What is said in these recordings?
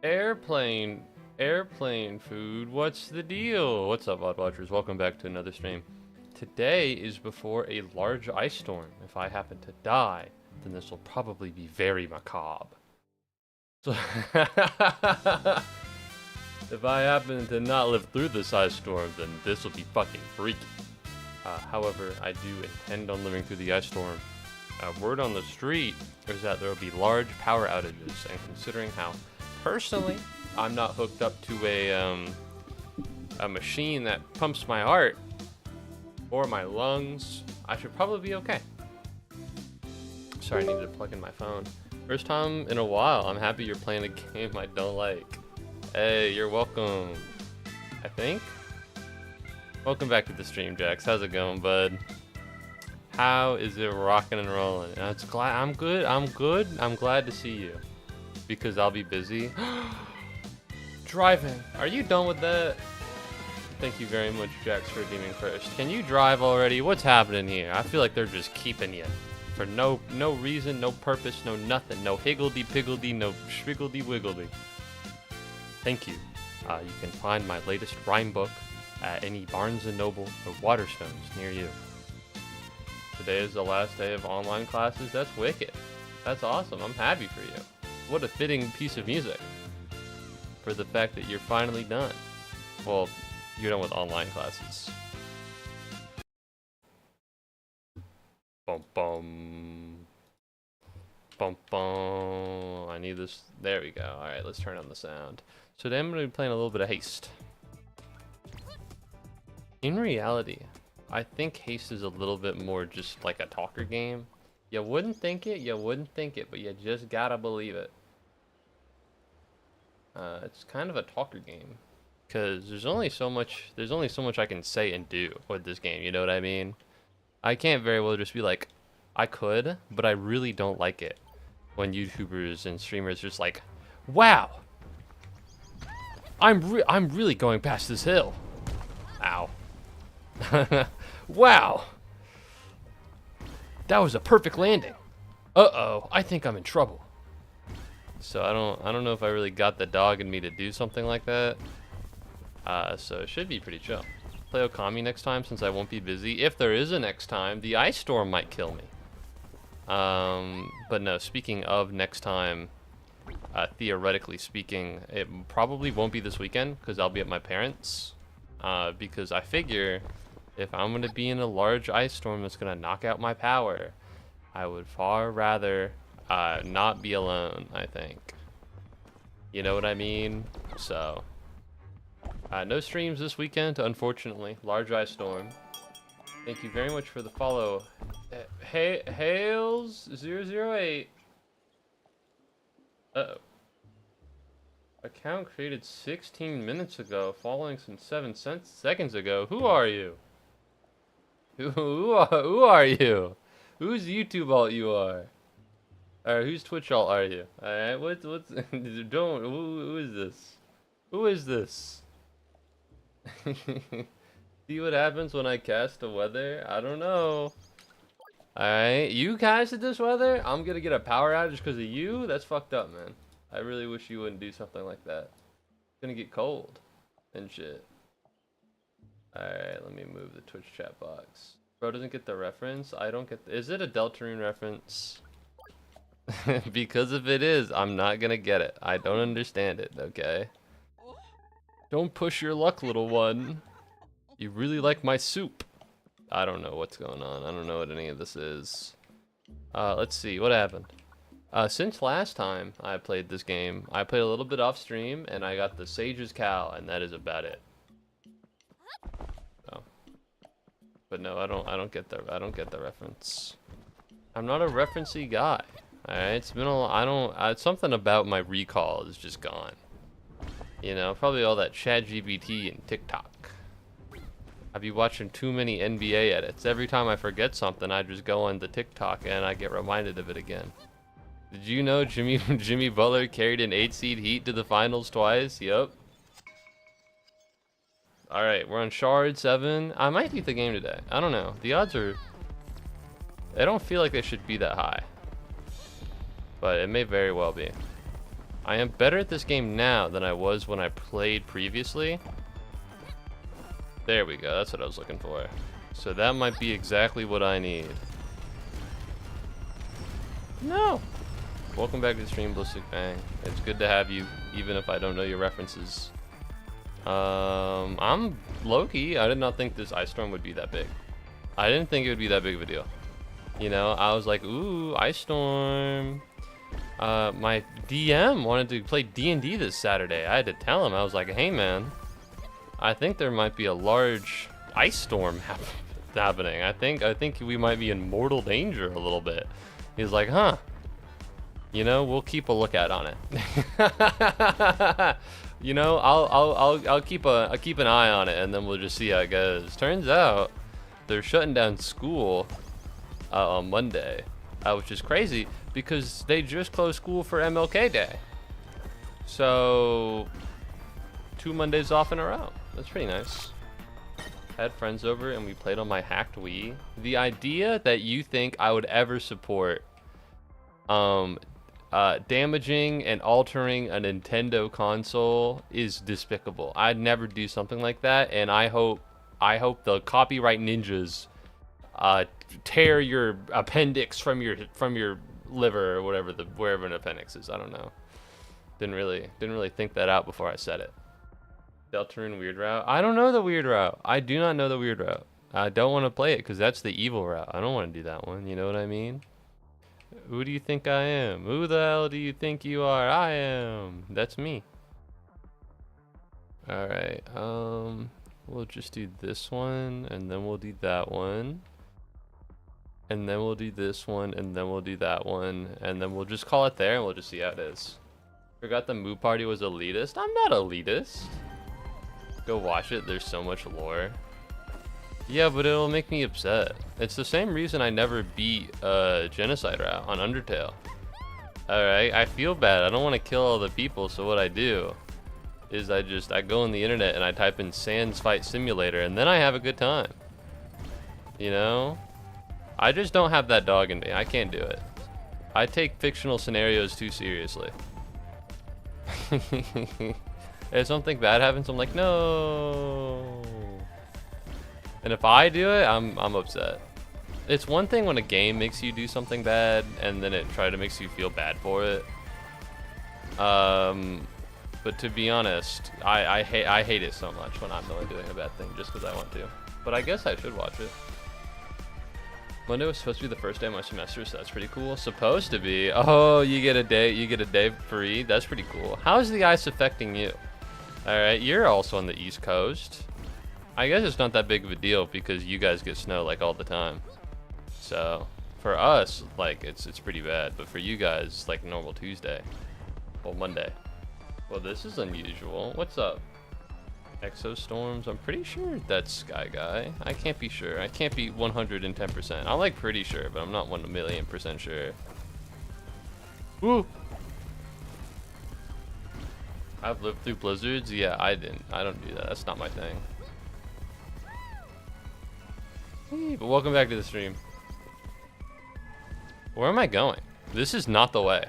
Airplane food, what's the deal? What's up, Odd Watchers? Welcome back to another stream. Today is before a large ice storm. If I happen to die, then this will probably be very macabre. So if I happen to not live through this ice storm, then this will be fucking freaky. However, I do intend on living through the ice storm. Word on the street is that there will be large power outages, and considering how personally I'm not hooked up to a machine that pumps my heart or my lungs, I should probably be okay. Sorry, I needed to plug in my phone. First time in a while, I'm happy you're playing a game I don't like. Hey, you're welcome, I think. Welcome back to the stream, Jax. How's it going, bud? How is it rocking and rolling? I'm good. I'm glad to see you. Because I'll be busy. Driving. Are you done with that? Thank you very much, Jax, for redeeming first. Can you drive already? What's happening here? I feel like they're just keeping you. For no reason, no purpose, no nothing. No higgledy-piggledy, no schwiggledy-wiggledy. Thank you. You can find my latest rhyme book at any Barnes & Noble or Waterstones near you. Today is the last day of online classes. That's wicked. That's awesome. I'm happy for you. What a fitting piece of music for the fact that you're finally done. Well, you're done with online classes. Bum bum. Bum bum. I need this. There we go. Alright, let's turn on the sound. So today I'm going to be playing a little bit of Haste. In reality, I think Haste is a little bit more just like a talker game. You wouldn't think it, but you just gotta believe it. It's kind of a talker game, because there's only so much I can say and do with this game, you know what I mean? I can't very well just be like, I could, but I really don't like it when YouTubers and streamers just like, wow, I'm really going past this hill. Ow. Wow, that was a perfect landing. Uh-oh, I think I'm in trouble. So I don't know if I really got the dog in me to do something like that. So it should be pretty chill. Play Okami next time since I won't be busy. If there is a next time, the ice storm might kill me. But no, speaking of next time, theoretically speaking, it probably won't be this weekend because I'll be at my parents'. Because I figure if I'm going to be in a large ice storm that's going to knock out my power, I would far rather not be alone, I think. You know what I mean? So, no streams this weekend, unfortunately. Large ice storm. Thank you very much for the follow. Hales008. Uh-oh. Account created 16 minutes ago, following some 7 seconds ago. Who are you? Who are you? Whose YouTube alt you are? Or whose Twitch alt are you? Alright, what's who is this? Who is this? See what happens when I cast the weather? I don't know. Alright, you casted this weather? I'm gonna get a power outage because of you? That's fucked up, man. I really wish you wouldn't do something like that. It's gonna get cold and shit. Alright, let me move the Twitch chat box. Bro doesn't get the reference. I don't get is it a Deltarune reference? Because if it is, I'm not gonna get it. I don't understand it, okay? Don't push your luck, little one. You really like my soup. I don't know what's going on. I don't know what any of this is. Let's see, what happened? Since last time I played this game, I played a little bit off stream, and I got the Sage's Cow, and that is about it. Oh, but no, I don't get the reference. I'm not a referencey guy. All right, it's been something about my recall is just gone. You know, probably all that ChatGPT and TikTok. I be watching too many NBA edits. Every time I forget something, I just go on the TikTok and I get reminded of it again. Did you know Jimmy Butler carried an 8-seed Heat to the finals twice? Yup. Alright, we're on Shard 7. I might beat the game today. I don't know. The odds are... They don't feel like they should be that high. But it may very well be. I am better at this game now than I was when I played previously. There we go. That's what I was looking for. So that might be exactly what I need. No. Welcome back to the stream, Ballistic Bang. It's good to have you, even if I don't know your references. I'm low-key. I did not think this ice storm would be that big. I didn't think it would be that big of a deal. You know, I was like, ooh, ice storm. My DM wanted to play D&D this Saturday. I had to tell him. I was like, hey, man, I think there might be a large ice storm happening. I think we might be in mortal danger a little bit. He's like, huh. You know, we'll keep a lookout on it. You know, I'll keep an eye on it, and then we'll just see how it goes. Turns out they're shutting down school on Monday, which is crazy because they just closed school for MLK Day. So 2 Mondays off in a row. That's pretty nice. I had friends over and we played on my hacked Wii. The idea that you think I would ever support damaging and altering a Nintendo console is despicable. I'd never do something like that, and I hope the copyright ninjas tear your appendix from your liver or wherever an appendix is. I don't know. Didn't really think that out before I said it. Deltarune weird route. I don't know the weird route. I do not know the weird route. I don't want to play it because that's the evil route. I don't want to do that one. You know what I mean? Who do you think I am? Who the hell do you think you are? I am. That's me. All right. We'll just do this one, and then we'll do that one, and then we'll do this one, and then we'll do that one, and then we'll just call it there, and we'll just see how it is. Forgot the Muubody was elitist. I'm not elitist. Go watch it. There's so much lore. Yeah, but it'll make me upset. It's the same reason I never beat Genocide route on Undertale. Alright, I feel bad. I don't want to kill all the people, so what I do is I go on the internet and I type in Sans Fight Simulator, and then I have a good time. You know? I just don't have that dog in me. I can't do it. I take fictional scenarios too seriously. If something bad happens, I'm like, no. And if I do it, I'm upset. It's one thing when a game makes you do something bad and then it makes you feel bad for it. But to be honest, I hate it so much when I'm the one doing a bad thing just because I want to. But I guess I should watch it. Monday was supposed to be the first day of my semester, so that's pretty cool. Supposed to be. Oh, you get a day free. That's pretty cool. How is the ice affecting you? All right, you're also on the East Coast. I guess it's not that big of a deal because you guys get snow like all the time. So for us, like it's pretty bad, but for you guys, like normal Tuesday, well Monday. Well, this is unusual. What's up? Exostorms. I'm pretty sure that's Sky Guy. I can't be sure. I can't be 110%. I'm like pretty sure, but I'm not 1,000,000% sure. Woo! I've lived through blizzards. Yeah, I didn't. I don't do that. That's not my thing. Hey, but welcome back to the stream. Where am I going? This is not the way.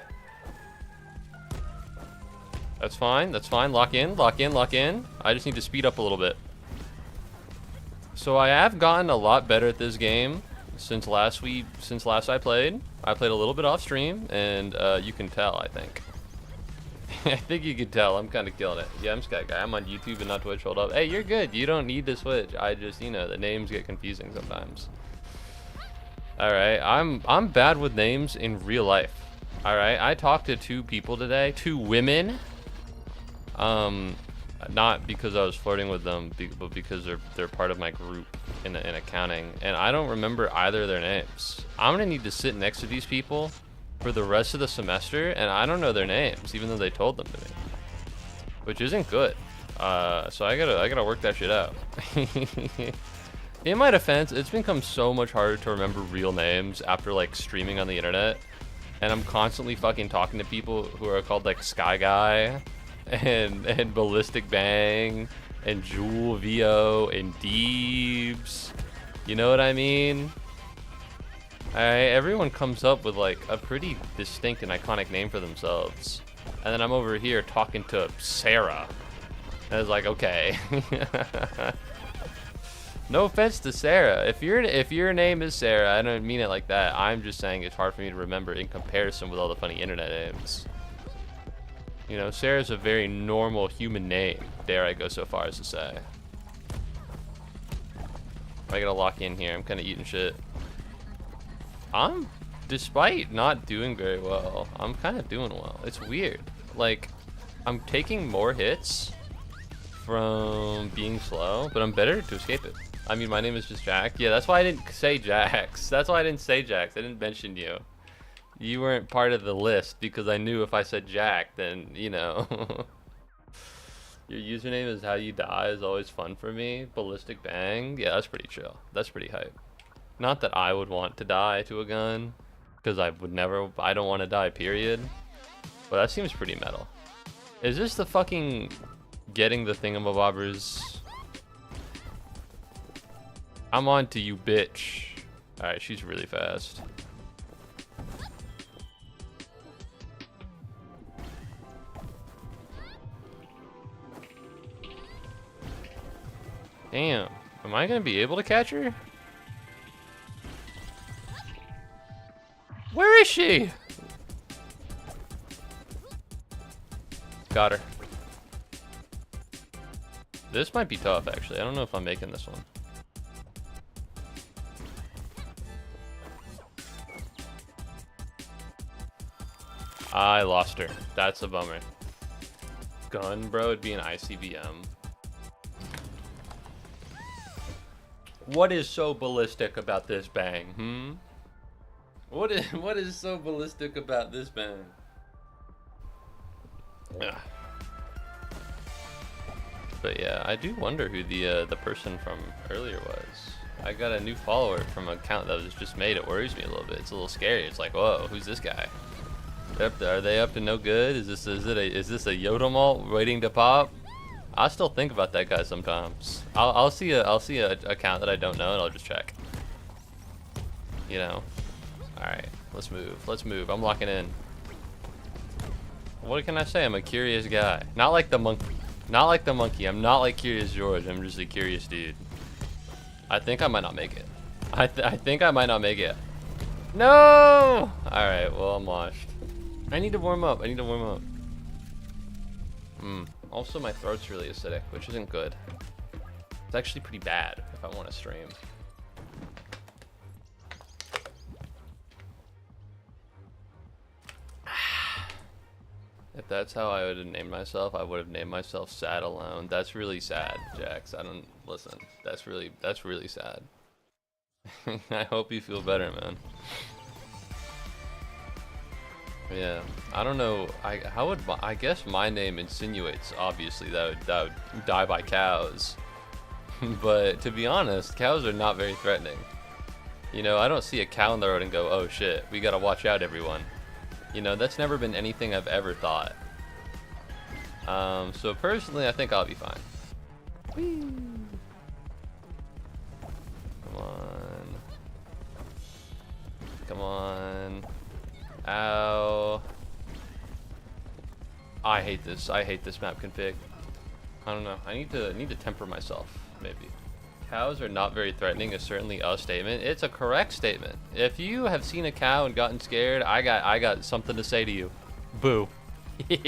That's fine. That's fine. Lock in. Lock in. Lock in. I just need to speed up a little bit. So I have gotten a lot better at this game since last I played. I played a little bit off stream, and you can tell, I think. I think you can tell. I'm kind of killing it. Yeah, I'm Sky Guy. I'm on YouTube and not Twitch. Hold up. Hey, you're good. You don't need to switch. I just, you know, the names get confusing sometimes. All right. I'm bad with names in real life. All right. I talked to 2 people today. 2 women. Not because I was flirting with them, but because they're part of my group in accounting, and I don't remember either of their names. I'm gonna need to sit next to these people for the rest of the semester, and I don't know their names, even though they told them to me, which isn't good. So I gotta work that shit out. In my defense, it's become so much harder to remember real names after like streaming on the internet, and I'm constantly fucking talking to people who are called like Sky Guy and Ballistic Bang and Jewel VO and Deebs. You know what I mean? Alright, everyone comes up with like a pretty distinct and iconic name for themselves. And then I'm over here talking to Sarah. And I was like, okay. No offense to Sarah. If your name is Sarah, I don't mean it like that. I'm just saying it's hard for me to remember in comparison with all the funny internet names. You know, Sarah's a very normal human name, dare I go so far as to say. I gotta lock in here. I'm kind of eating shit. Despite not doing very well, I'm kind of doing well. It's weird. Like, I'm taking more hits from being slow, but I'm better to escape it. I mean, my name is just Jack. Yeah, that's why I didn't say Jax. That's why I didn't say Jax. I didn't mention you. You weren't part of the list because I knew if I said Jack, then, you know. Your username is how you die is always fun for me. Ballistic Bang. Yeah, that's pretty chill. That's pretty hype. Not that I would want to die to a gun, because I don't want to die, period. But that seems pretty metal. Is this the fucking getting the thingamabobbers? I'm on to you, bitch. Alright, she's really fast. Damn. Am I gonna be able to catch her? Where is she? Got her. This might be tough, actually. I don't know if I'm making this one. I lost her. That's a bummer. Gun, bro, it'd be an ICBM. What is so ballistic about this bang, What is so ballistic about this bang? Yeah. But yeah, I do wonder who the person from earlier was. I got a new follower from an account that was just made. It worries me a little bit. It's a little scary. It's like, whoa, who's this guy? Are they up to no good? Is this a Yoda malt waiting to pop? I still think about that guy sometimes. I'll see a account that I don't know and I'll just check. You know. All right, let's move. Let's move. I'm locking in. What can I say? I'm a curious guy. Not like the monkey. Not like the monkey. I'm not like Curious George. I'm just a curious dude. I think I might not make it. I think I might not make it. No! All right. Well, I'm washed. I need to warm up. I need to warm up. Also, my throat's really acidic, which isn't good. It's actually pretty bad if I want to stream. If that's how I would have named myself, I would have named myself Sad Alone. That's really sad, Jax. I don't listen. That's really sad. I hope you feel better, man. Yeah, I don't know. I guess my name insinuates obviously that I would die by cows. But to be honest, cows are not very threatening. You know, I don't see a cow on the road and go, "Oh shit, we gotta watch out, everyone." You know, that's never been anything I've ever thought. So personally, I think I'll be fine. Whee! Come on. Come on. Ow. I hate this. I hate this map config. I don't know. I need to temper myself, maybe. Cows are not very threatening is certainly a statement. It's a correct statement. If you have seen a cow and gotten scared, I got something to say to you. Boo. If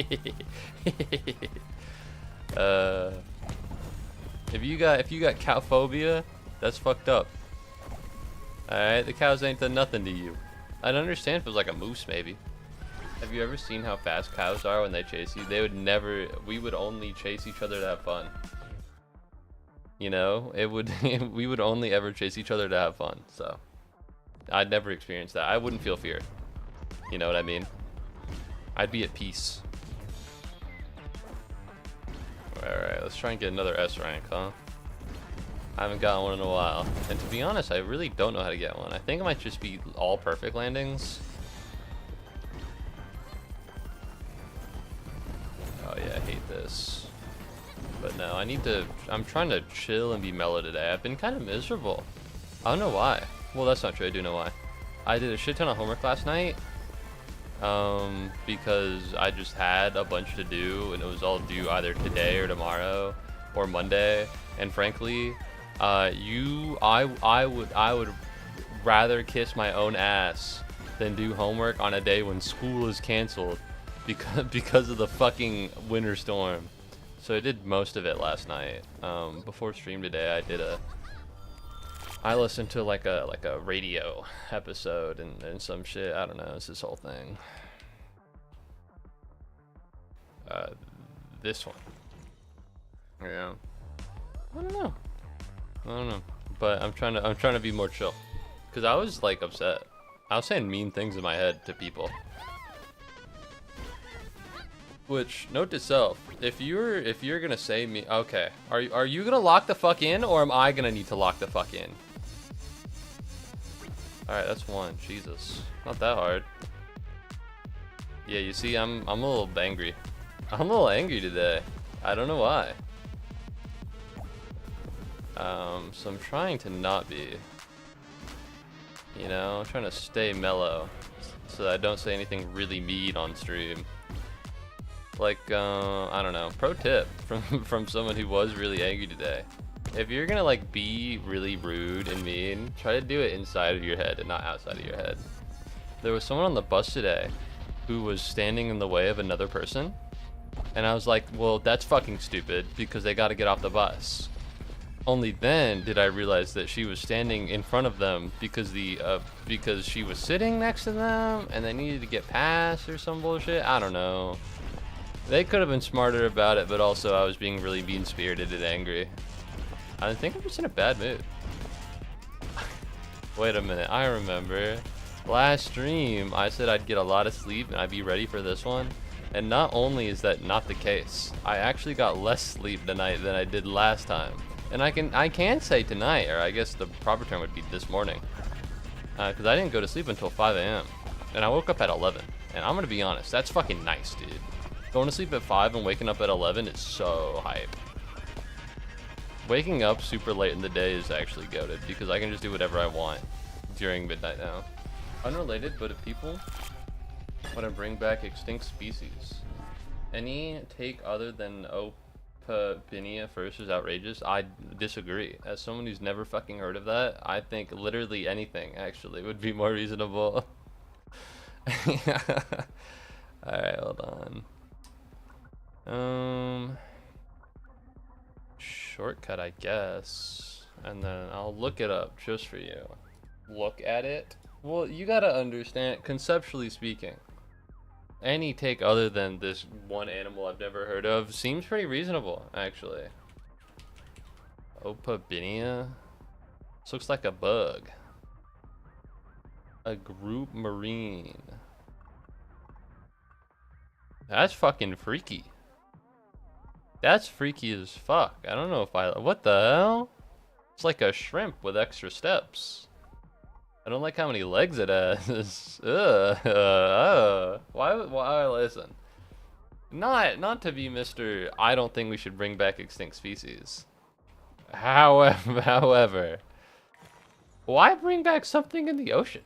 you got cow phobia, that's fucked up. Alright, the cows ain't done nothing to you. I'd understand if it was like a moose, maybe. Have you ever seen how fast cows are when they chase you? We would only chase each other to have fun. You know, we would only ever chase each other to have fun, so. I'd never experience that. I wouldn't feel fear. You know what I mean? I'd be at peace. Alright, let's try and get another S rank, huh? I haven't gotten one in a while. And to be honest, I really don't know how to get one. I think it might just be all perfect landings. Oh yeah, I hate this. But no, I'm trying to chill and be mellow today. I've been kind of miserable. I don't know why. Well, that's not true, I do know why. I did a shit ton of homework last night. because I just had a bunch to do and it was all due either today or tomorrow or Monday. And frankly, I would rather kiss my own ass than do homework on a day when school is canceled because of the fucking winter storm. So I did most of it last night. Before stream today, I listened to like a radio episode and some shit. I don't know. It's this whole thing. This one. Yeah. I don't know. But I'm trying to be more chill. Cause I was like upset. I was saying mean things in my head to people. Which, note to self, if you're gonna say me, okay, are you gonna lock the fuck in, or am I gonna need to lock the fuck in? All right, that's one. Jesus, not that hard. Yeah, you see, I'm a little angry. I'm a little angry today. I don't know why. So I'm trying to not be. You know, I'm trying to stay mellow, so that I don't say anything really mean on stream. Like, I don't know. Pro tip from someone who was really angry today. If you're gonna like be really rude and mean, try to do it inside of your head and not outside of your head. There was someone on the bus today who was standing in the way of another person, and I was like, well, that's fucking stupid because they got to get off the bus. Only then did I realize that she was standing in front of them because because she was sitting next to them and they needed to get past or some bullshit. I don't know. They could have been smarter about it, but also I was being really mean-spirited and angry. I think I'm just in a bad mood. Wait a minute, I remember. Last stream, I said I'd get a lot of sleep and I'd be ready for this one. And not only is that not the case, I actually got less sleep tonight than I did last time. And I can say tonight, or I guess the proper term would be this morning. Because I didn't go to sleep until 5 a.m. And I woke up at 11. And I'm going to be honest, that's fucking nice, dude. Going to sleep at 5 and waking up at 11 is so hype. Waking up super late in the day is actually goated because I can just do whatever I want during midnight now. Unrelated, but if people want to bring back extinct species, any take other than Opinia first is outrageous. I disagree. As someone who's never fucking heard of that, I think literally anything actually would be more reasonable. Alright, hold on. Shortcut, I guess, and then I'll look it up just for you. Look at it? Well, you gotta understand, conceptually speaking, any take other than this one animal I've never heard of seems pretty reasonable, actually. Opabinia? This looks like a bug. A group marine. That's fucking freaky. That's freaky as fuck. I don't know if what the hell? It's like a shrimp with extra steps. I don't like how many legs it has. Why listen? Not to be Mr. I don't think we should bring back extinct species. However, why bring back something in the ocean?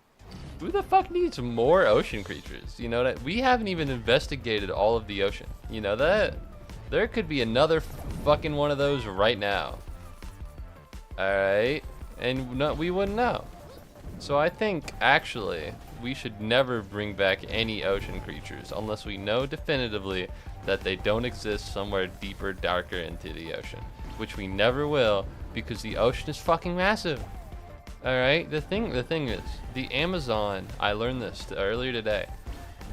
Who the fuck needs more ocean creatures? You know that we haven't even investigated all of the ocean. You know that? There could be another fucking one of those right now. Alright? And no, we wouldn't know. So I think, actually, we should never bring back any ocean creatures unless we know definitively that they don't exist somewhere deeper, darker into the ocean. Which we never will, because the ocean is fucking massive. Alright? The thing is, the Amazon, I learned this earlier today.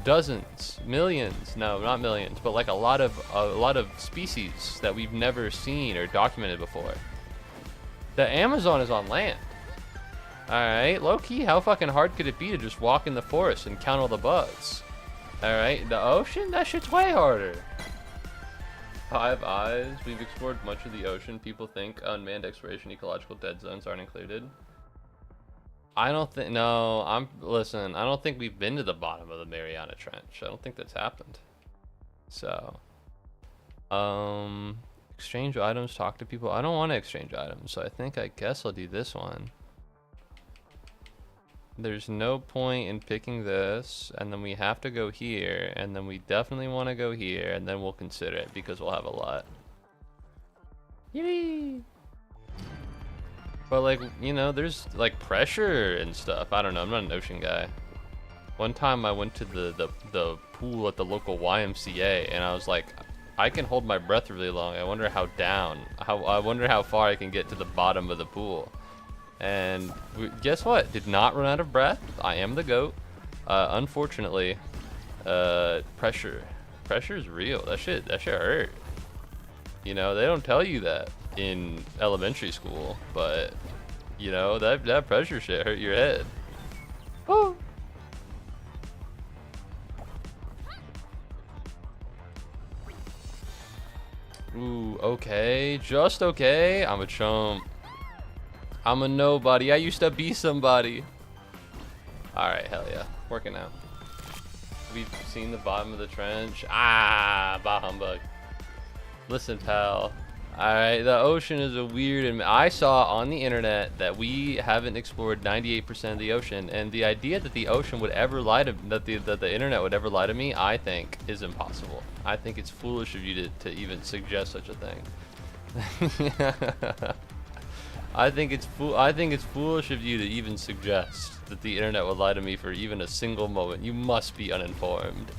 Dozens, millions, no, not millions, but like a lot of species that we've never seen or documented before. The Amazon is on land. Alright, low-key, how fucking hard could it be to just walk in the forest and count all the bugs? Alright, the ocean? That shit's way harder. 5 eyes, we've explored much of the ocean. People think unmanned exploration ecological dead zones aren't included. I don't think, no, listen, I don't think we've been to the bottom of the Mariana Trench. I don't think that's happened. So, exchange items, talk to people. I don't want to exchange items, so I guess I'll do this one. There's no point in picking this, and then we have to go here, and then we definitely want to go here, and then we'll consider it because we'll have a lot. Yay! But like, you know, there's like pressure and stuff. I don't know, I'm not an ocean guy. One time I went to the pool at the local YMCA, and I was like, I can hold my breath really long. I wonder I wonder how far I can get to the bottom of the pool. And guess what? Did not run out of breath. I am the GOAT. Unfortunately, pressure is real. That shit hurt. You know, they don't tell you that in elementary school, but you know, that pressure shit hurt your head. Woo! Ooh, okay, just okay. I'm a chump. I'm a nobody. I used to be somebody. Alright, hell yeah. Working out. We've seen the bottom of the trench. Ah, bah humbug. Listen, pal. Alright, the ocean is a weird... And I saw on the internet that we haven't explored 98% of the ocean. And the idea that the ocean would ever lie to... That the internet would ever lie to me, I think, is impossible. I think it's foolish of you to even suggest such a thing. I think it's foolish of you to even suggest that the internet would lie to me for even a single moment. You must be uninformed.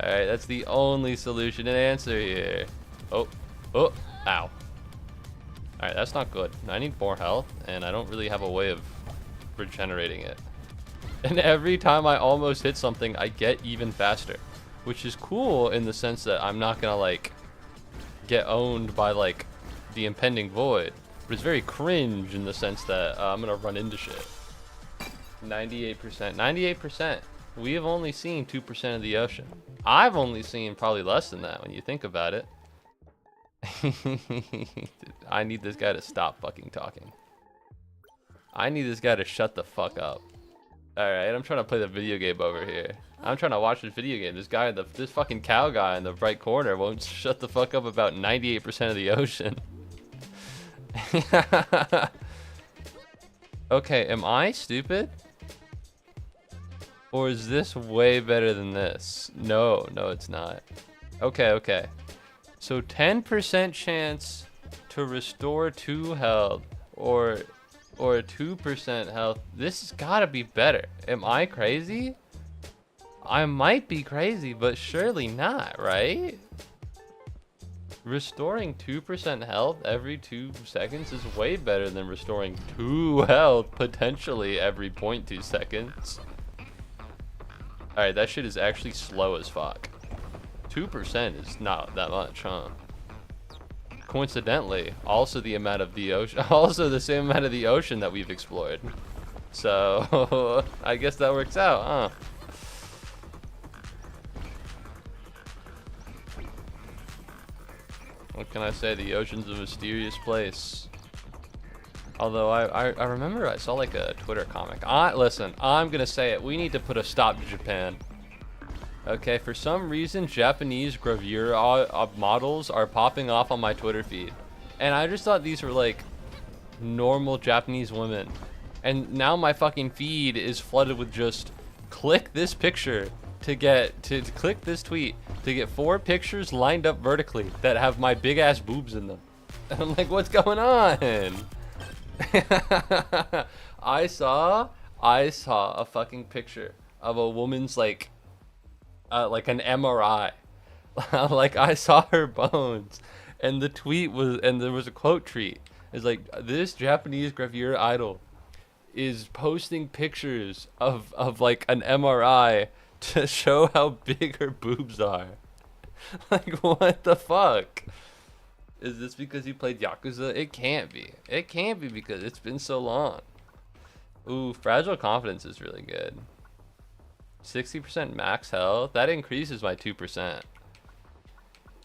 Alright, that's the only solution and answer here. Oh, ow. Alright, that's not good. I need more health, and I don't really have a way of regenerating it. And every time I almost hit something, I get even faster. Which is cool in the sense that I'm not gonna, like, get owned by, like, the impending void. But it's very cringe in the sense that I'm gonna run into shit. 98%. 98%. We have only seen 2% of the ocean. I've only seen probably less than that when you think about it. I need this guy to stop fucking talking. I need this guy to shut the fuck up. Alright, I'm trying to play the video game over here. I'm trying to watch this video game. This guy, this fucking cow guy in the right corner won't shut the fuck up about 98% of the ocean. Okay, am I stupid? Or is this way better than this? No, it's not. Okay. So 10% chance to restore 2 health or 2% health. This has gotta be better. Am I crazy? I might be crazy, but surely not, right? Restoring 2% health every 2 seconds is way better than restoring 2 health potentially every 0.2 seconds. Alright, that shit is actually slow as fuck. 2% is not that much, huh? Coincidentally, also the amount of the ocean, also the same amount of the ocean that we've explored. So, I guess that works out, huh? What can I say? The ocean's a mysterious place. Although I remember I saw like a Twitter comic. Listen, I'm gonna say it. We need to put a stop to Japan. Okay, for some reason, Japanese gravure models are popping off on my Twitter feed. And I just thought these were like normal Japanese women. And now my fucking feed is flooded with just click this picture to click this tweet to get 4 pictures lined up vertically that have my big ass boobs in them. And I'm like, what's going on? I saw a fucking picture of a woman's like an MRI. Like I saw her bones, and the tweet was, and there was a quote tweet. It's like, this Japanese gravure idol is posting pictures of like an MRI to show how big her boobs are. Like, what the fuck? Is this because you played Yakuza? It can't be. It can't be because it's been so long. Ooh, Fragile Confidence is really good. 60% max health. That increases my 2%.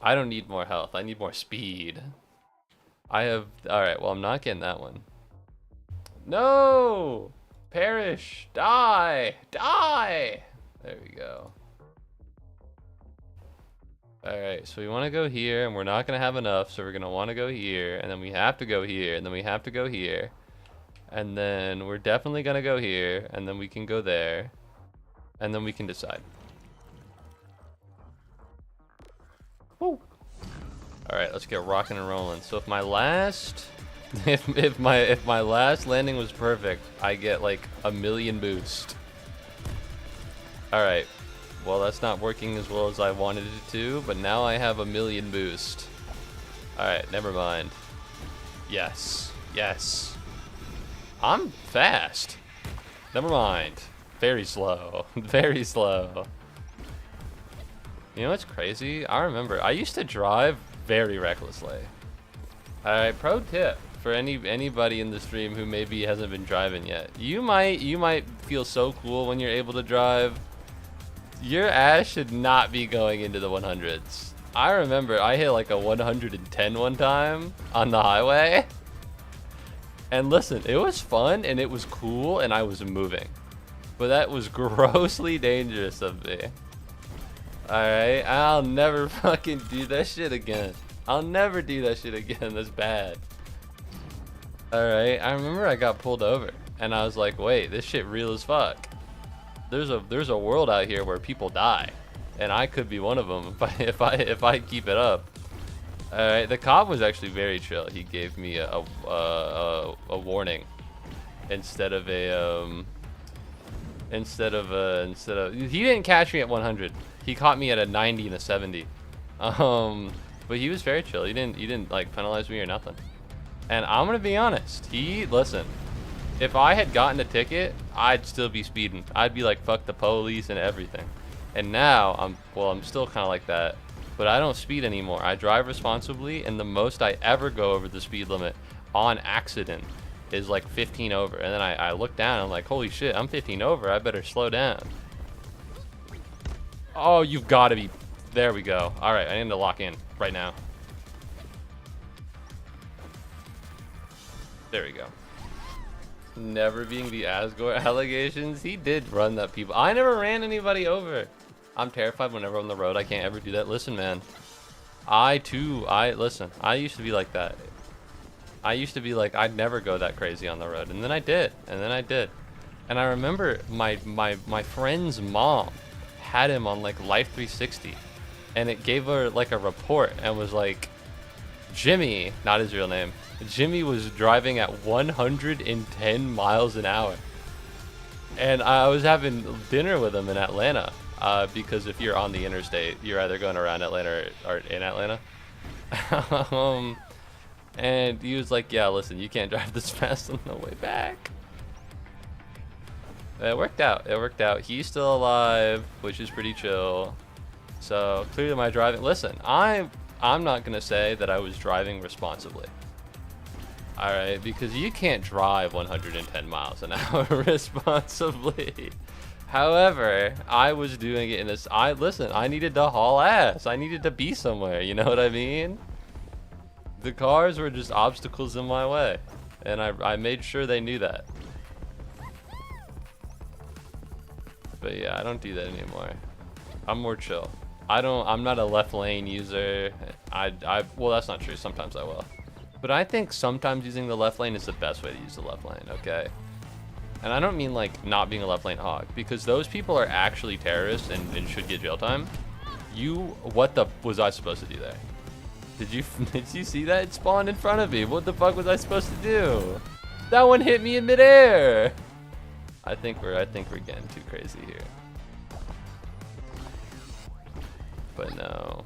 I don't need more health. I need more speed. Alright, well, I'm not getting that one. No! Perish! Die! Die! There we go. Alright, so we want to go here, and we're not going to have enough, so we're going to want to go here, and then we have to go here, and then we have to go here. And then we're definitely gonna go here, and then we can go there, and then we can decide. Woo. All right, let's get rocking and rolling. So if my last, if my last landing was perfect, I get like 1,000,000 boost. All right, well that's not working as well as I wanted it to, but now I have 1,000,000 boost. All right, never mind. Yes, yes. I'm fast. Never mind. Very slow. Very slow. You know what's crazy? I remember I used to drive very recklessly. Alright, pro tip for anybody in the stream who maybe hasn't been driving yet. You might feel so cool when you're able to drive. Your ass should not be going into the 100s. I remember I hit like a 110 one time on the highway. And listen, it was fun and it was cool and I was moving. But that was grossly dangerous of me. Alright, I'll never fucking do that shit again. I'll never do that shit again. That's bad. Alright, I remember I got pulled over and I was like, wait, this shit real as fuck. There's a world out here where people die. And I could be one of them if I keep it up. Alright, the cop was actually very chill. He gave me a warning instead of he didn't catch me at 100. He caught me at a 90 and a 70. But he was very chill. He didn't like penalize me or nothing. And I'm gonna be honest. Listen. If I had gotten a ticket, I'd still be speeding. I'd be like, fuck the police and everything. And now I'm still kind of like that, but I don't speed anymore. I drive responsibly, and the most I ever go over the speed limit on accident is like 15 over. And then I look down, I'm like, holy shit, I'm 15 over. I better slow down. Oh, you've got to be. There we go. All right, I need to lock in right now. There we go. Never being the Asgore allegations. He did run that people. I never ran anybody over. I'm terrified whenever I'm on the road. I can't ever do that. Listen, man. Listen. I used to be like that. I used to be like, I'd never go that crazy on the road. And then I did. And I remember my friend's mom had him on like Life 360. And it gave her like a report and was like, Jimmy, not his real name. Jimmy was driving at 110 miles an hour. And I was having dinner with him in Atlanta. Because if you're on the interstate, you're either going around Atlanta or in Atlanta. And he was like, yeah, listen, you can't drive this fast on the way back. It worked out. He's still alive, which is pretty chill. So clearly my driving, listen, I'm not going to say that I was driving responsibly. All right, because you can't drive 110 miles an hour responsibly. However, I was doing it in this. Listen, I needed to haul ass. I needed to be somewhere. You know what I mean? The cars were just obstacles in my way, and I made sure they knew that. But yeah, I don't do that anymore. I'm more chill. I'm not a left lane user. Well, that's not true. Sometimes I will. But I think sometimes using the left lane is the best way to use the left lane, okay? And I don't mean like not being a left lane hog, because those people are actually terrorists and should get jail time. What the was I supposed to do there? Did you see that? It spawned in front of me. What the fuck was I supposed to do? That one hit me in midair. I think we're getting too crazy here. But no.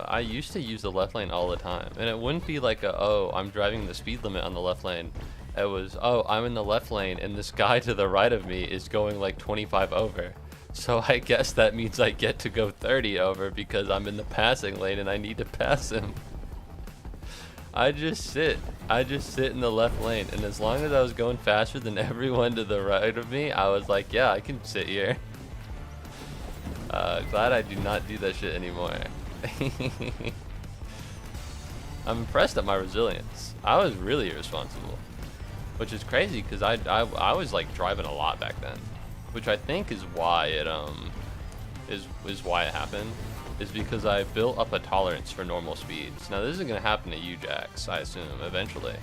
I used to use the left lane all the time, and it wouldn't be like oh, I'm driving the speed limit on the left lane. It was, oh, I'm in the left lane and this guy to the right of me is going like 25 over. So I guess that means I get to go 30 over because I'm in the passing lane and I need to pass him. I just sit in the left lane, and as long as I was going faster than everyone to the right of me, I was like, yeah, I can sit here. Glad I do not do that shit anymore. I'm impressed at my resilience. I was really irresponsible, which is crazy because I was like driving a lot back then, which I think is why it is why it happened, is because I built up a tolerance for normal speeds. Now this isn't gonna happen to you, Jax, I assume eventually,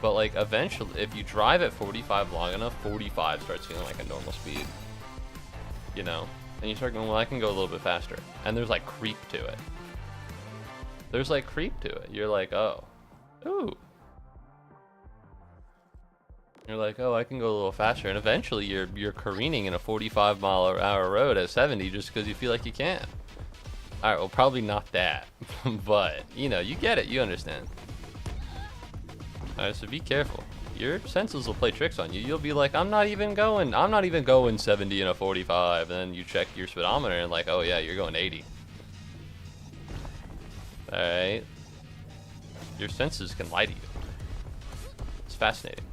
But like eventually, if you drive at 45 long enough, 45 starts feeling like a normal speed. You know? And you start going, well, I can go a little bit faster. And there's like creep to it. There's like creep to it. You're like, oh. Ooh. You're like, oh, I can go a little faster. And eventually you're careening in a 45-mile-an-hour road at 70 just because you feel like you can. All right, well, probably not that. But, you know, you get it. You understand. All right, so be careful. Your senses will play tricks on you. You'll be like, I'm not even going 70 in a 45. And then you check your speedometer and like, oh yeah, you're going 80. All right. Your senses can lie to you. It's fascinating.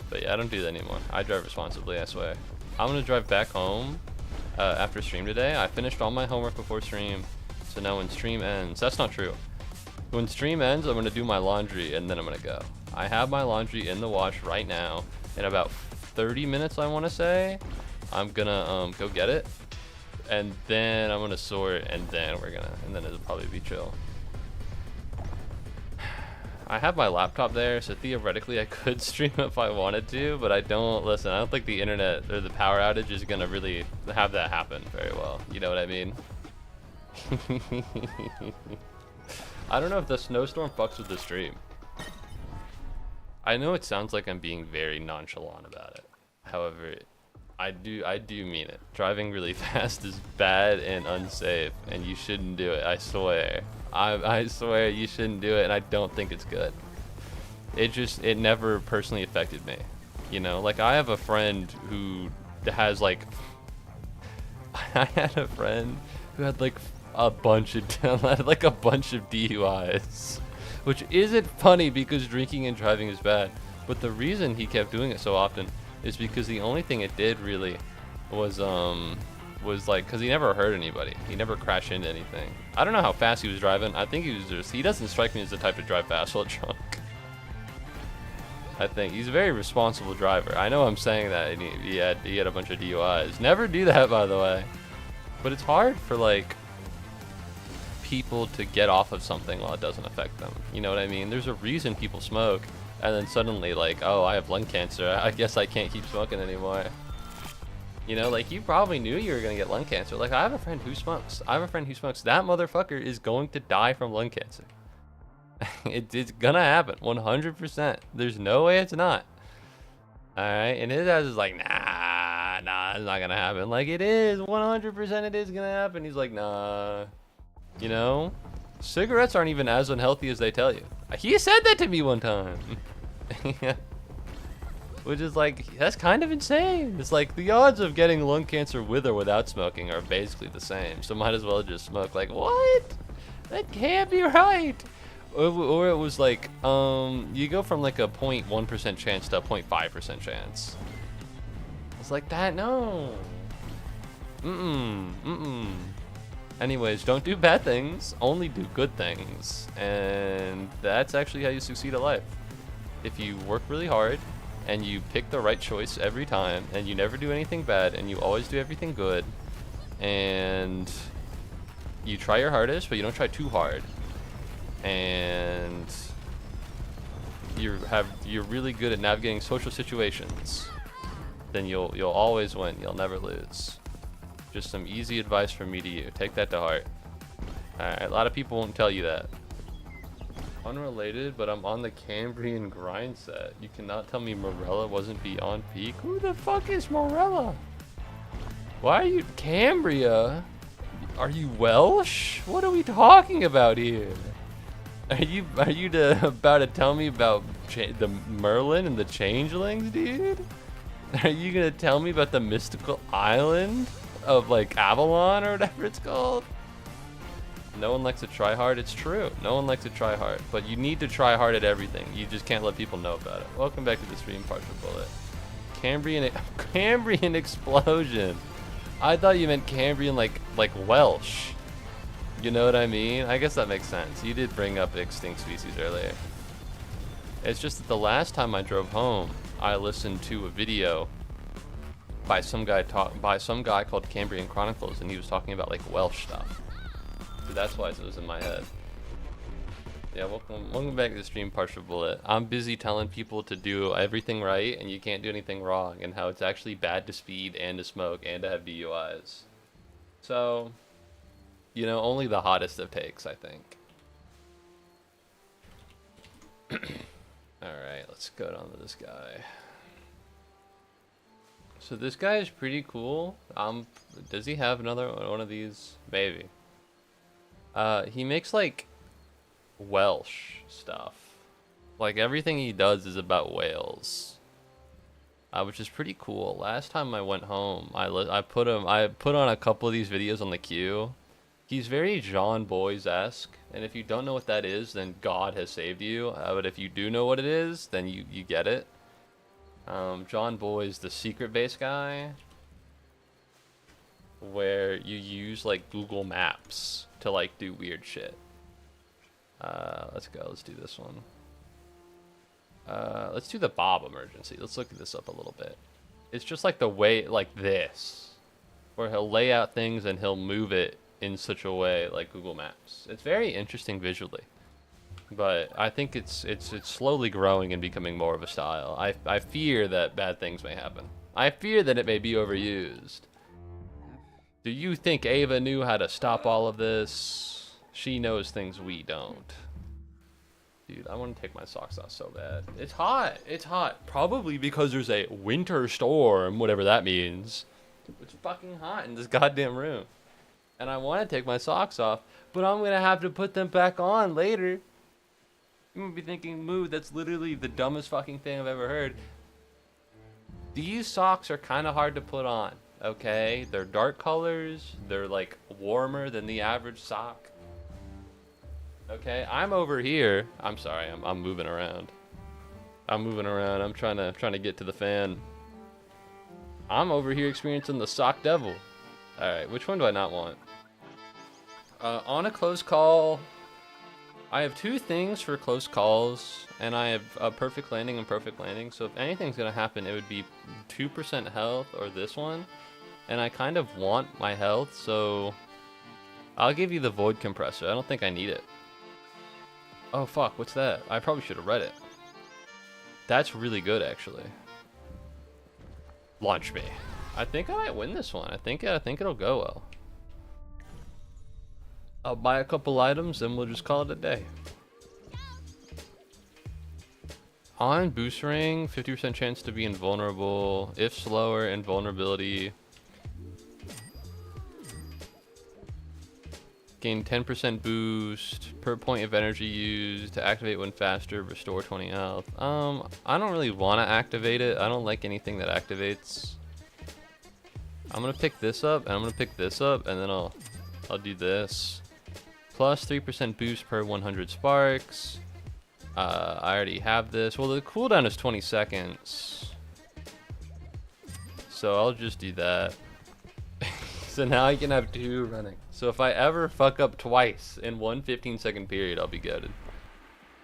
But yeah, I don't do that anymore. I drive responsibly, I swear. I'm gonna drive back home after stream today. I finished all my homework before stream. So now when stream ends, that's not true. When stream ends, I'm gonna do my laundry and then I'm gonna go. I have my laundry in the wash right now. In about 30 minutes, I wanna say, I'm gonna go get it. And then I'm gonna sort and then it'll probably be chill. I have my laptop there, so theoretically I could stream if I wanted to, but I don't think the internet or the power outage is gonna really have that happen very well. You know what I mean? I don't know if the snowstorm fucks with the stream. I know it sounds like I'm being very nonchalant about it. However, I do mean it. Driving really fast is bad and unsafe, and you shouldn't do it, I swear. I swear you shouldn't do it, and I don't think it's good. It never personally affected me. You know, like I have a friend who has like, I had a friend who had like a bunch of DUIs, which isn't funny because drinking and driving is bad. But the reason he kept doing it so often is because the only thing it did really was like, because he never hurt anybody. He never crashed into anything. I don't know how fast he was driving. I think he doesn't strike me as the type to drive fast while drunk. I think he's a very responsible driver. I know I'm saying that, and he had a bunch of DUIs. Never do that, by the way. But it's hard for like people to get off of something while it doesn't affect them. You know what I mean? There's a reason people smoke, and then suddenly like, oh, I have lung cancer. I guess I can't keep smoking anymore. You know, like you probably knew you were gonna get lung cancer. Like I have a friend who smokes. That motherfucker is going to die from lung cancer. It's gonna happen, 100%. There's no way it's not. All right, and his ass is like, nah, it's not gonna happen. Like it is, 100%. It is gonna happen. He's like, nah. You know, cigarettes aren't even as unhealthy as they tell you. He said that to me one time. Which is like, that's kind of insane. It's like the odds of getting lung cancer with or without smoking are basically the same. So might as well just smoke. Like, what? That can't be right. Or it was like, you go from like a 0.1% chance to a 0.5% chance. It's like that, no. Anyways, don't do bad things, only do good things. And that's actually how you succeed at life. If you work really hard, and you pick the right choice every time, and you never do anything bad, and you always do everything good, and you try your hardest, but you don't try too hard, and you're really good at navigating social situations, then you'll always win. You'll never lose. Just some easy advice from me to you. Take that to heart. Alright, a lot of people won't tell you that. Unrelated, but I'm on the Cambrian grind set. You cannot tell me Morella wasn't beyond peak. Who the fuck is Morella? Why are you Cambria? Are you Welsh? What are we talking about here? Are you about to tell me about the Merlin and the Changelings, dude? Are you gonna tell me about the mystical island of like Avalon or whatever it's called? No one likes to try hard. It's true. No one likes to try hard, but you need to try hard at everything. You just can't let people know about it. Welcome back to the stream, Partial Bullet. Cambrian explosion. I thought you meant Cambrian like Welsh. You know what I mean? I guess that makes sense. You did bring up extinct species earlier. It's just that the last time I drove home, I listened to a video by some guy called Cambrian Chronicles, and he was talking about like Welsh stuff. So that's why it was in my head. Yeah, welcome back to the stream, Partial Bullet. I'm busy telling people to do everything right and you can't do anything wrong, and how it's actually bad to speed and to smoke and to have DUIs. So, you know, only the hottest of takes, I think. Alright, let's go down to this guy. So this guy is pretty cool. Does he have another one of these? Maybe. He makes like Welsh stuff. Like everything he does is about whales, which is pretty cool. Last time I went home, I put on a couple of these videos on the queue. He's very John Boyes-esque, and if you don't know what that is, then God has saved you. But if you do know what it is, then you get it. John Boyes, the secret base guy, where you use like Google Maps to like do weird shit. Let's go. Let's do this one. Let's do the Bob emergency. Let's look this up a little bit. It's just like the way, like this, where he'll lay out things and he'll move it in such a way like Google Maps. It's very interesting visually, but I think it's slowly growing and becoming more of a style. I fear that bad things may happen. I fear that it may be overused. Do you think Ava knew how to stop all of this? She knows things we don't. Dude, I want to take my socks off so bad. It's hot. It's hot. Probably because there's a winter storm, whatever that means. It's fucking hot in this goddamn room. And I want to take my socks off, but I'm going to have to put them back on later. You might be thinking, Moo, that's literally the dumbest fucking thing I've ever heard. These socks are kind of hard to put on, okay? They're dark colors. They're like warmer than the average sock. Okay, I'm over here. I'm sorry, I'm moving around. I'm moving around. I'm trying to get to the fan. I'm over here experiencing the sock devil. All right, which one do I not want? On a close call, I have two things for close calls, and I have a perfect landing and perfect landing. So if anything's gonna happen, it would be 2% health or this one, and I kind of want my health, so I'll give you the void compressor. I don't think I need it. Oh fuck, what's that? I probably should have read it. That's really good, actually. Launch me. I think I might win this one. I think it'll go well. I'll buy a couple items and we'll just call it a day. On boost ring, 50% chance to be invulnerable. If slower, invulnerability. Gain 10% boost per point of energy used. To activate when faster, restore 20 health. I don't really want to activate it. I don't like anything that activates. I'm gonna pick this up, and I'm gonna pick this up, and then I'll do this. Plus 3% boost per 100 sparks. I already have this. Well, the cooldown is 20 seconds. So I'll just do that. So now I can have two running. So if I ever fuck up twice in one 15-second period, I'll be goated.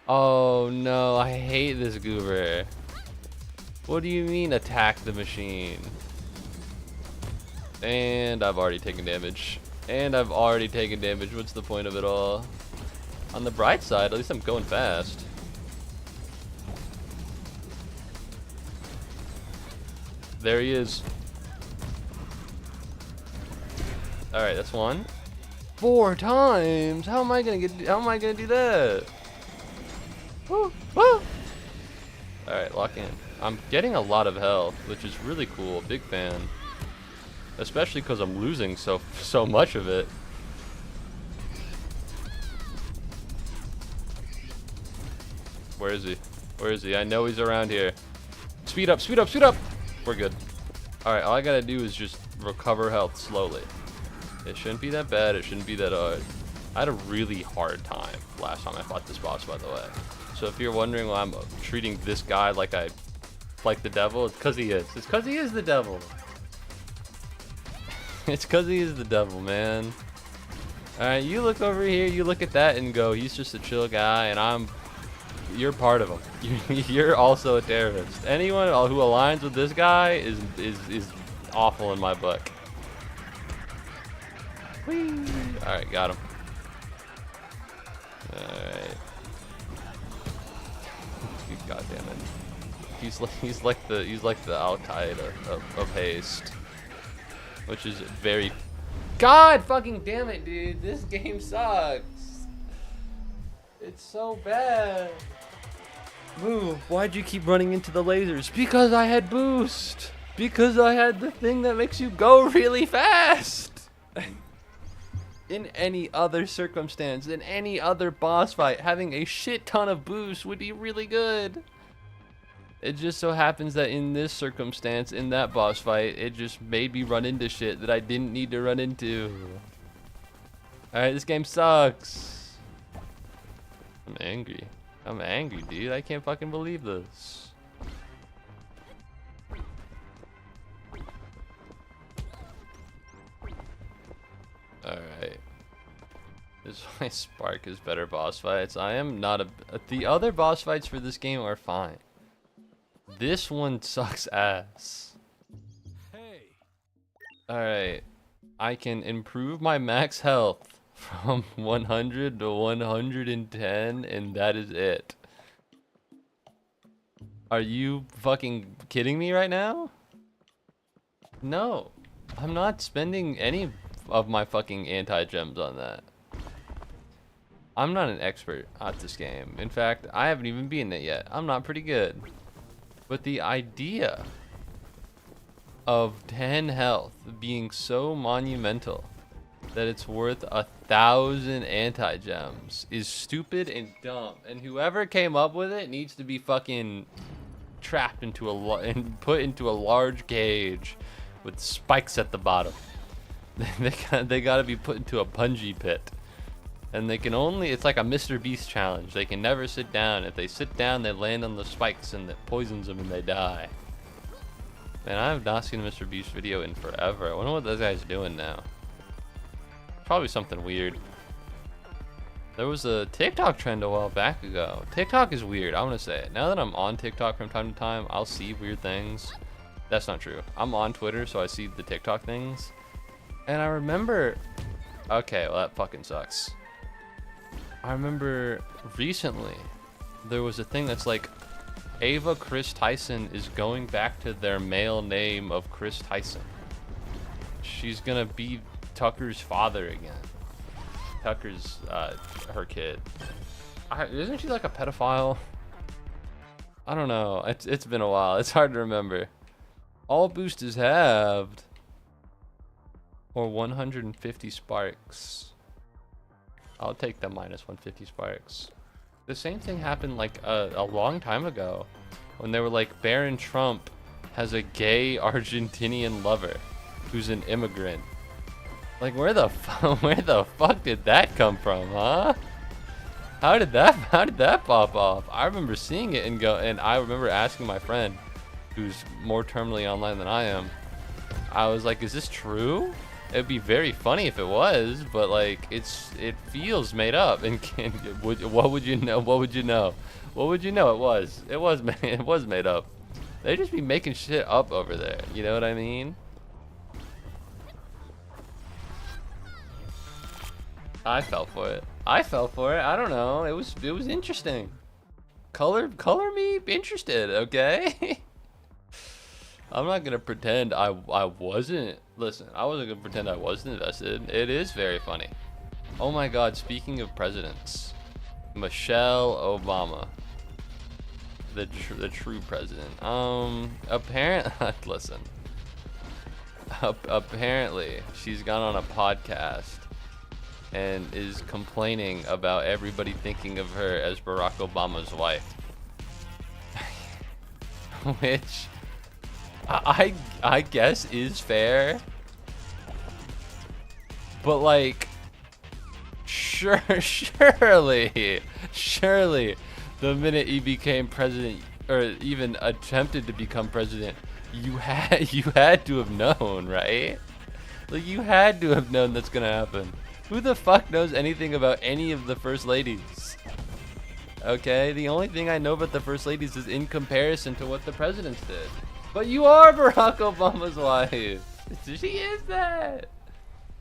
Oh no, I hate this goober. What do you mean attack the machine? And I've already taken damage. What's the point of it all? On the bright side, at least I'm going fast. There he is. Alright, that's one. 4 times? How am I gonna do that? Woo, woo. Alright, lock in. I'm getting a lot of health, which is really cool. Big fan. Especially because I'm losing so much of it. Where is he? Where is he? I know he's around here. Speed up, speed up, speed up! We're good. Alright, all I gotta do is just recover health slowly. It shouldn't be that bad. It shouldn't be that hard. I had a really hard time last time I fought this boss, by the way. So if you're wondering why I'm treating this guy like the devil, it's because he is. It's because he is the devil. It's because he is the devil, man. Alright, you look over here, you look at that and go, he's just a chill guy, and you're part of him. You're also a terrorist. Anyone who aligns with this guy is awful in my book. Whee! Alright, got him. Alright. He's like the Al Qaeda of Haste, which is very. God fucking damn it, dude! This game sucks. It's so bad. Move. Why'd you keep running into the lasers? Because I had boost. Because I had the thing that makes you go really fast. In any other circumstance, in any other boss fight, having a shit ton of boost would be really good. It just so happens that in this circumstance, in that boss fight, it just made me run into shit that I didn't need to run into. Alright, this game sucks. I'm angry. I'm angry, dude. I can't fucking believe this. Alright. This is why Spark is better boss fights. I am not a... The other boss fights for this game are fine. This one sucks ass. Hey. Alright. I can improve my max health from 100 to 110, and that is it. Are you fucking kidding me right now? No. I'm not spending any of my fucking anti-gems on that. I'm not an expert at this game. In fact, I haven't even beaten it yet. I'm not pretty good. But the idea of 10 health being so monumental that it's worth 1,000 anti-gems is stupid and dumb. And whoever came up with it needs to be fucking trapped into and put into a large cage with spikes at the bottom. They gotta be put into a bungee pit. And they can only, it's like a Mr. Beast challenge. They can never sit down. If they sit down, they land on the spikes and it poisons them and they die. Man, I have not seen a Mr. Beast video in forever. I wonder what those guys doing now. Probably something weird. There was a TikTok trend a while back ago. TikTok is weird, I'm gonna say it. Now that I'm on TikTok from time to time, I'll see weird things. That's not true. I'm on Twitter, so I see the TikTok things. And I remember, okay, well that fucking sucks. I remember recently there was a thing that's like Ava Chris Tyson is going back to their male name of Chris Tyson. She's gonna be Tucker's father again. Tucker's her kid. Isn't she like a pedophile? I don't know. It's been a while. It's hard to remember. All boost is halved. Or 150 sparks. I'll take the minus 150 sparks. The same thing happened like a long time ago when they were like Baron Trump has a gay Argentinian lover who's an immigrant. Like where the fuck did that come from, huh? How did that pop off? I remember seeing it and I remember asking my friend who's more terminally online than I am. I was like, is this true? It'd be very funny if it was, but like it feels made up. And what would you know? What would you know? What would you know? It was made up. They just be making shit up over there. You know what I mean? I fell for it. I don't know. It was interesting. Color me interested, okay? I'm not gonna pretend I wasn't. Listen, I wasn't gonna pretend I wasn't invested. It is very funny. Oh my God! Speaking of presidents, Michelle Obama, the true president. Apparently, listen. Apparently, she's gone on a podcast and is complaining about everybody thinking of her as Barack Obama's wife, which. I guess is fair, but like, surely, the minute he became president or even attempted to become president, you had to have known, right? Like you had to have known that's gonna happen. Who the fuck knows anything about any of the first ladies? Okay, the only thing I know about the first ladies is in comparison to what the presidents did. But you are Barack Obama's wife. She is that.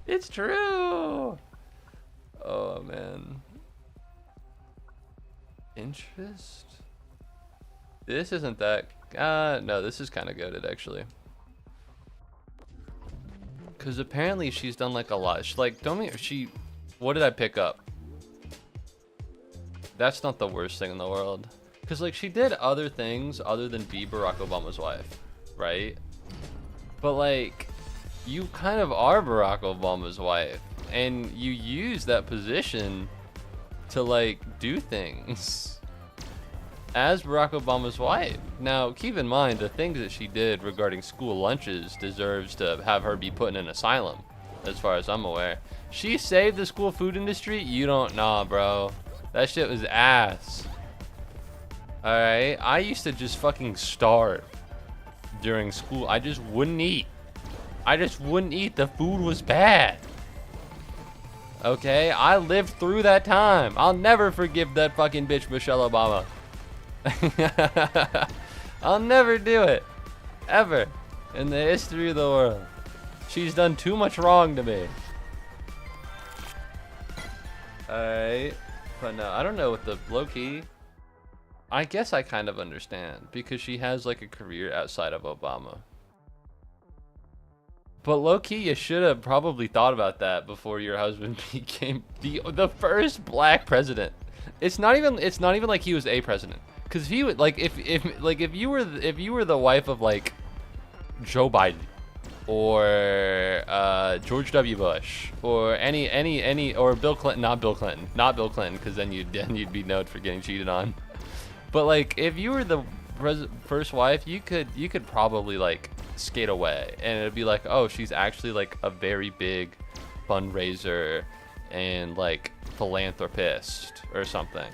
It's true. Oh, man. Interest? This isn't that No, this is kind of goated actually. Because apparently she's done like a lot. She, like, what did I pick up? That's not the worst thing in the world. Because, like, she did other things other than be Barack Obama's wife, right? But, like, you kind of are Barack Obama's wife. And you use that position to, like, do things as Barack Obama's wife. Now, keep in mind, the things that she did regarding school lunches deserves to have her be put in an asylum, as far as I'm aware. She saved the school food industry? You don't know, bro. That shit was ass. Alright? I used to just fucking starve during school. I just wouldn't eat. The food was bad. Okay? I lived through that time. I'll never forgive that fucking bitch Michelle Obama. I'll never do it. Ever. In the history of the world. She's done too much wrong to me. Alright. But no, I don't know what the low-key. I guess I kind of understand. Because she has like a career outside of Obama. But low-key, you should have probably thought about that before your husband became the first black president. It's not even like he was a president. Cause he would like if you were the wife of like Joe Biden or George W. Bush or any or Bill Clinton, not Bill Clinton, because then you'd be known for getting cheated on. But like if you were the first wife, you could probably like skate away and it'd be like, oh, she's actually like a very big fundraiser and like philanthropist or something.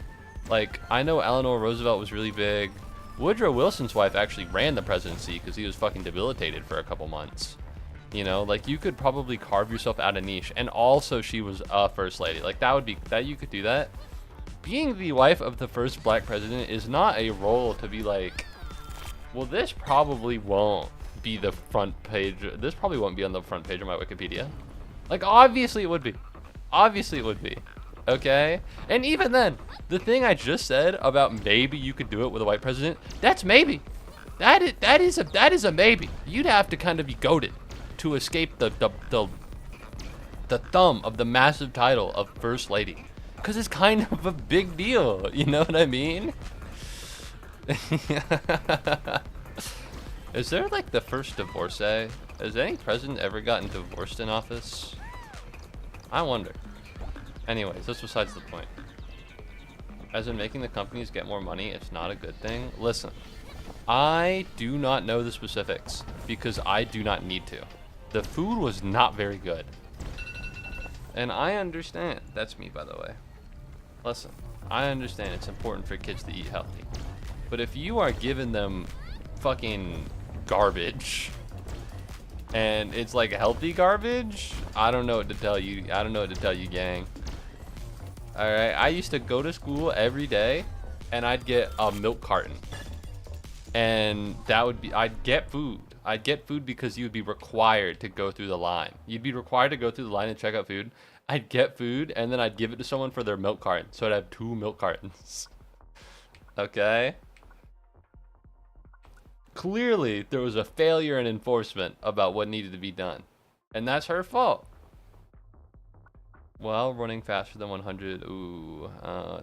Like, I know Eleanor Roosevelt was really big. Woodrow Wilson's wife actually ran the presidency because he was fucking debilitated for a couple months. You know, like, you could probably carve yourself out a niche. And also, she was a first lady. Like, you could do that. Being the wife of the first black president is not a role to be like, well, this probably won't be the front page. This probably won't be on the front page of my Wikipedia. Like, obviously it would be. Obviously it would be. Okay? And even then, the thing I just said about maybe you could do it with a white president, that's maybe. That is a maybe. You'd have to kind of be goated to escape the thumb of the massive title of First Lady. Because it's kind of a big deal. You know what I mean? Is there like the first divorcee? Has any president ever gotten divorced in office? I wonder. Anyways, that's besides the point. As in making the companies get more money, it's not a good thing. Listen, I do not know the specifics because I do not need to. The food was not very good. And I understand. That's me, by the way. Listen, I understand it's important for kids to eat healthy. But if you are giving them fucking garbage and it's like healthy garbage, I don't know what to tell you. I don't know what to tell you, gang. Alright, I used to go to school every day and I'd get a milk carton. And that would be, I'd get food. I'd get food because you would be required to go through the line. You'd be required to go through the line and check out food. I'd get food and then I'd give it to someone for their milk carton. So I'd have 2 milk cartons. Okay? Clearly, there was a failure in enforcement about what needed to be done. And that's her fault. Well, running faster than 100. Ooh,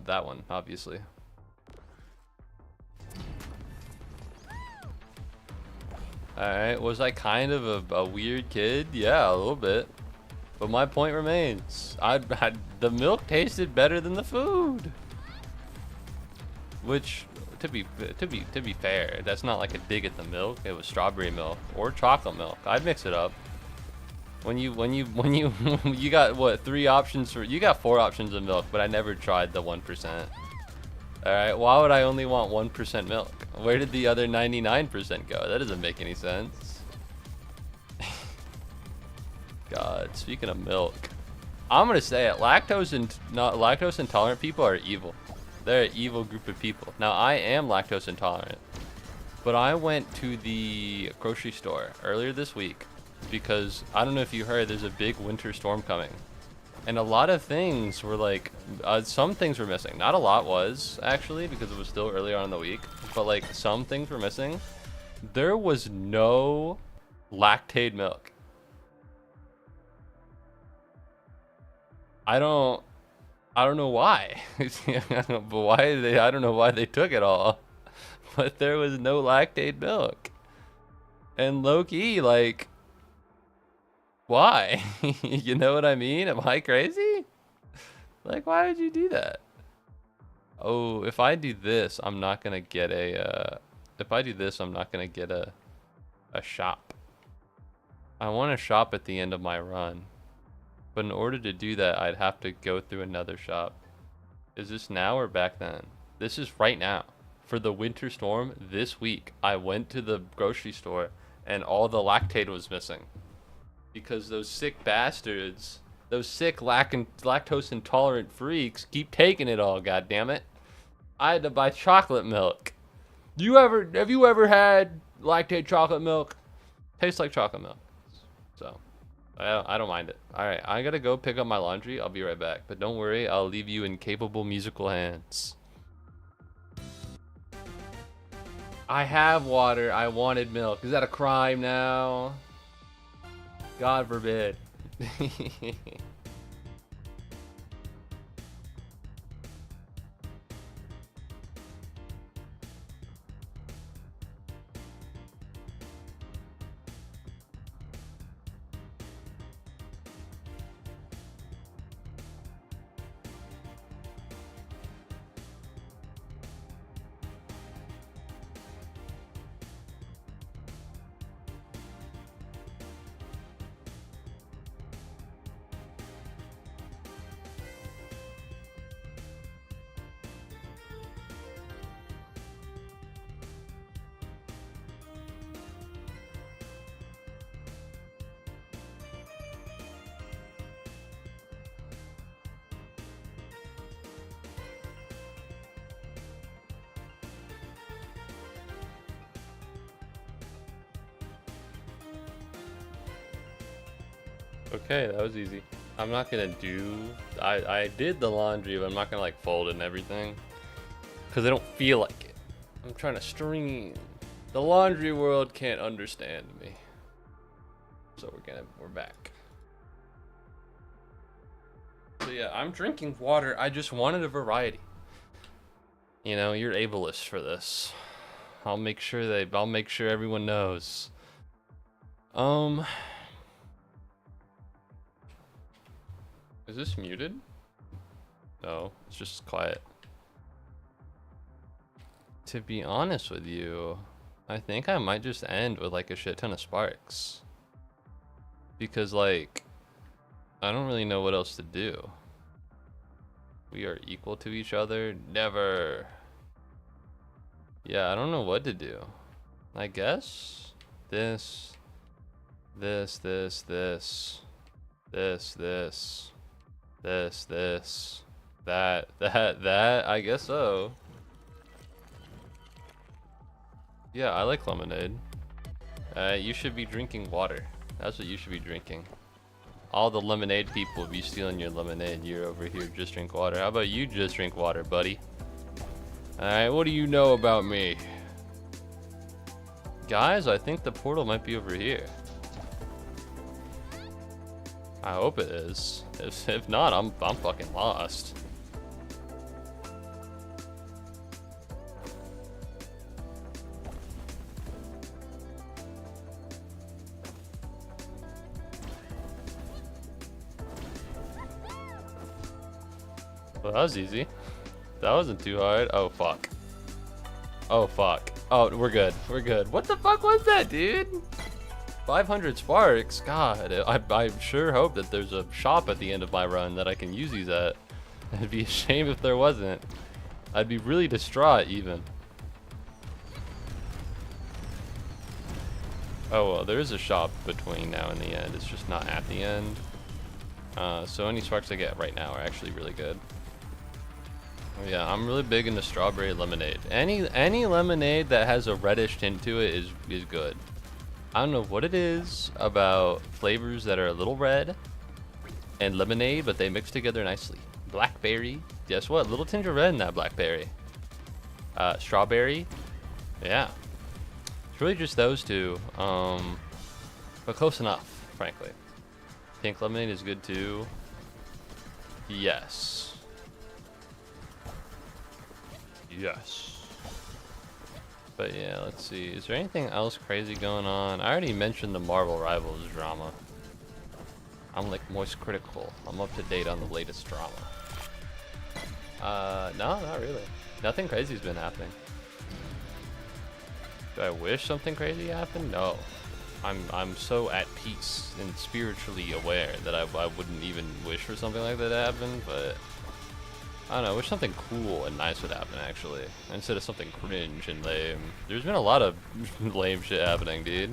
that one, obviously. Alright, was I kind of a weird kid? Yeah, a little bit. But my point remains. The milk tasted better than the food. Which, to be fair, that's not like a dig at the milk. It was strawberry milk or chocolate milk. I'd mix it up. When you you got what, 3 options for, you got 4 options of milk, but I never tried the 1%. All right, why would I only want 1% milk? Where did the other 99% go? That doesn't make any sense. God, speaking of milk, I'm gonna say it. Lactose intolerant people are evil. They're an evil group of people. Now I am lactose intolerant, but I went to the grocery store earlier this week because I don't know if you heard, there's a big winter storm coming. And a lot of things were like, some things were missing. Not a lot was, actually, because it was still early on in the week. But like, some things were missing. There was no lactate milk. I don't know why. But why I don't know why they took it all. But there was no lactate milk. And low-key, like, why? You know what I mean? Am I crazy? Like, why would you do that? Oh, if I do this, I'm not gonna get a, if I do this, I'm not gonna get a shop. I want a shop at the end of my run. But in order to do that, I'd have to go through another shop. Is this now or back then? This is right now. For the winter storm this week, I went to the grocery store and all the lactate was missing. Because those sick bastards, those sick lactose intolerant freaks keep taking it all, goddammit. I had to buy chocolate milk. Have you ever had lactate chocolate milk? Tastes like chocolate milk. So, I don't mind it. Alright, I gotta go pick up my laundry. I'll be right back. But don't worry, I'll leave you in capable musical hands. I have water. I wanted milk. Is that a crime now? God forbid. Okay, that was easy. I'm not gonna do... I did the laundry, but I'm not gonna like fold it and everything. Because I don't feel like it. I'm trying to stream. The laundry world can't understand me. So we're back. So yeah, I'm drinking water. I just wanted a variety. You know, you're ableist for this. I'll make sure everyone knows. Is this muted? No, it's just quiet. To be honest with you, I think I might just end with like a shit ton of sparks. Because like, I don't really know what else to do. We are equal to each other? Never. Yeah, I don't know what to do. I guess this, this, this, this, this, this. This, that, I guess so. Yeah, I like lemonade. You should be drinking water. That's what you should be drinking. All the lemonade people be stealing your lemonade. You're over here, just drink water. How about you just drink water, buddy? Alright, what do you know about me? Guys, I think the portal might be over here. I hope it is. If not, I'm fucking lost. Well, that was easy. That wasn't too hard. Oh fuck. Oh fuck. Oh, we're good. We're good. What the fuck was that, dude? 500 sparks? God, I sure hope that there's a shop at the end of my run that I can use these at. It'd be a shame if there wasn't. I'd be really distraught, even. Oh, well, there is a shop between now and the end. It's just not at the end. So any sparks I get right now are actually really good. Yeah, I'm really big into strawberry lemonade. Any lemonade that has a reddish tint to it is good. I don't know what it is about flavors that are a little red and lemonade, but they mix together nicely. Blackberry. Guess what? Little tinge of red in that blackberry. Strawberry. Yeah. It's really just those two. But close enough, frankly. Pink lemonade is good too. Yes. Yes. But yeah, let's see. Is there anything else crazy going on? I already mentioned the Marvel Rivals drama. I'm like Moist Critical. I'm up to date on the latest drama. No, not really. Nothing crazy's been happening. Do I wish something crazy happened? No. I'm so at peace and spiritually aware that I wouldn't even wish for something like that to happen, but I don't know, I wish something cool and nice would happen actually, instead of something cringe and lame. There's been a lot of lame shit happening, dude.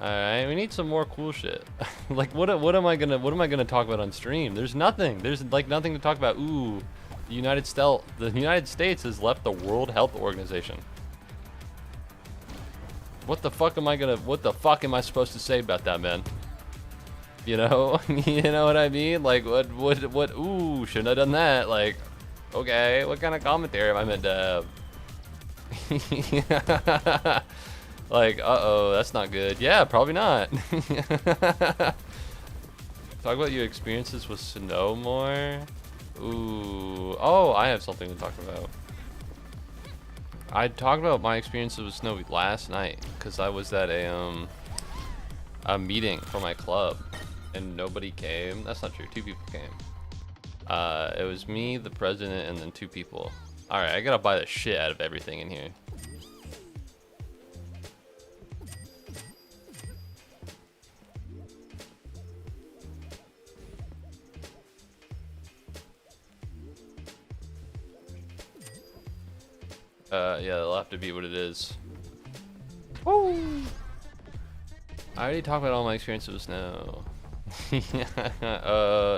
Alright, we need some more cool shit. Like what am I gonna talk about on stream? There's nothing. There's like nothing to talk about. Ooh, the United States has left the World Health Organization. What the fuck am I supposed to say about that, man? You know? You know what I mean? Like what ooh, shouldn't have done that. Like, okay, what kind of commentary am I meant to have? Like, uh-oh, that's not good. Yeah, probably not. Talk about your experiences with snow more. Ooh, oh, I have something to talk about. I talked about my experiences with snow last night because I was at a meeting for my club and nobody came. That's not true. 2 people came. It was me, the president, and then 2 people. All right, I gotta buy the shit out of everything in here. Yeah, that'll have to be what it is. Woo! I already talked about all my experiences with snow.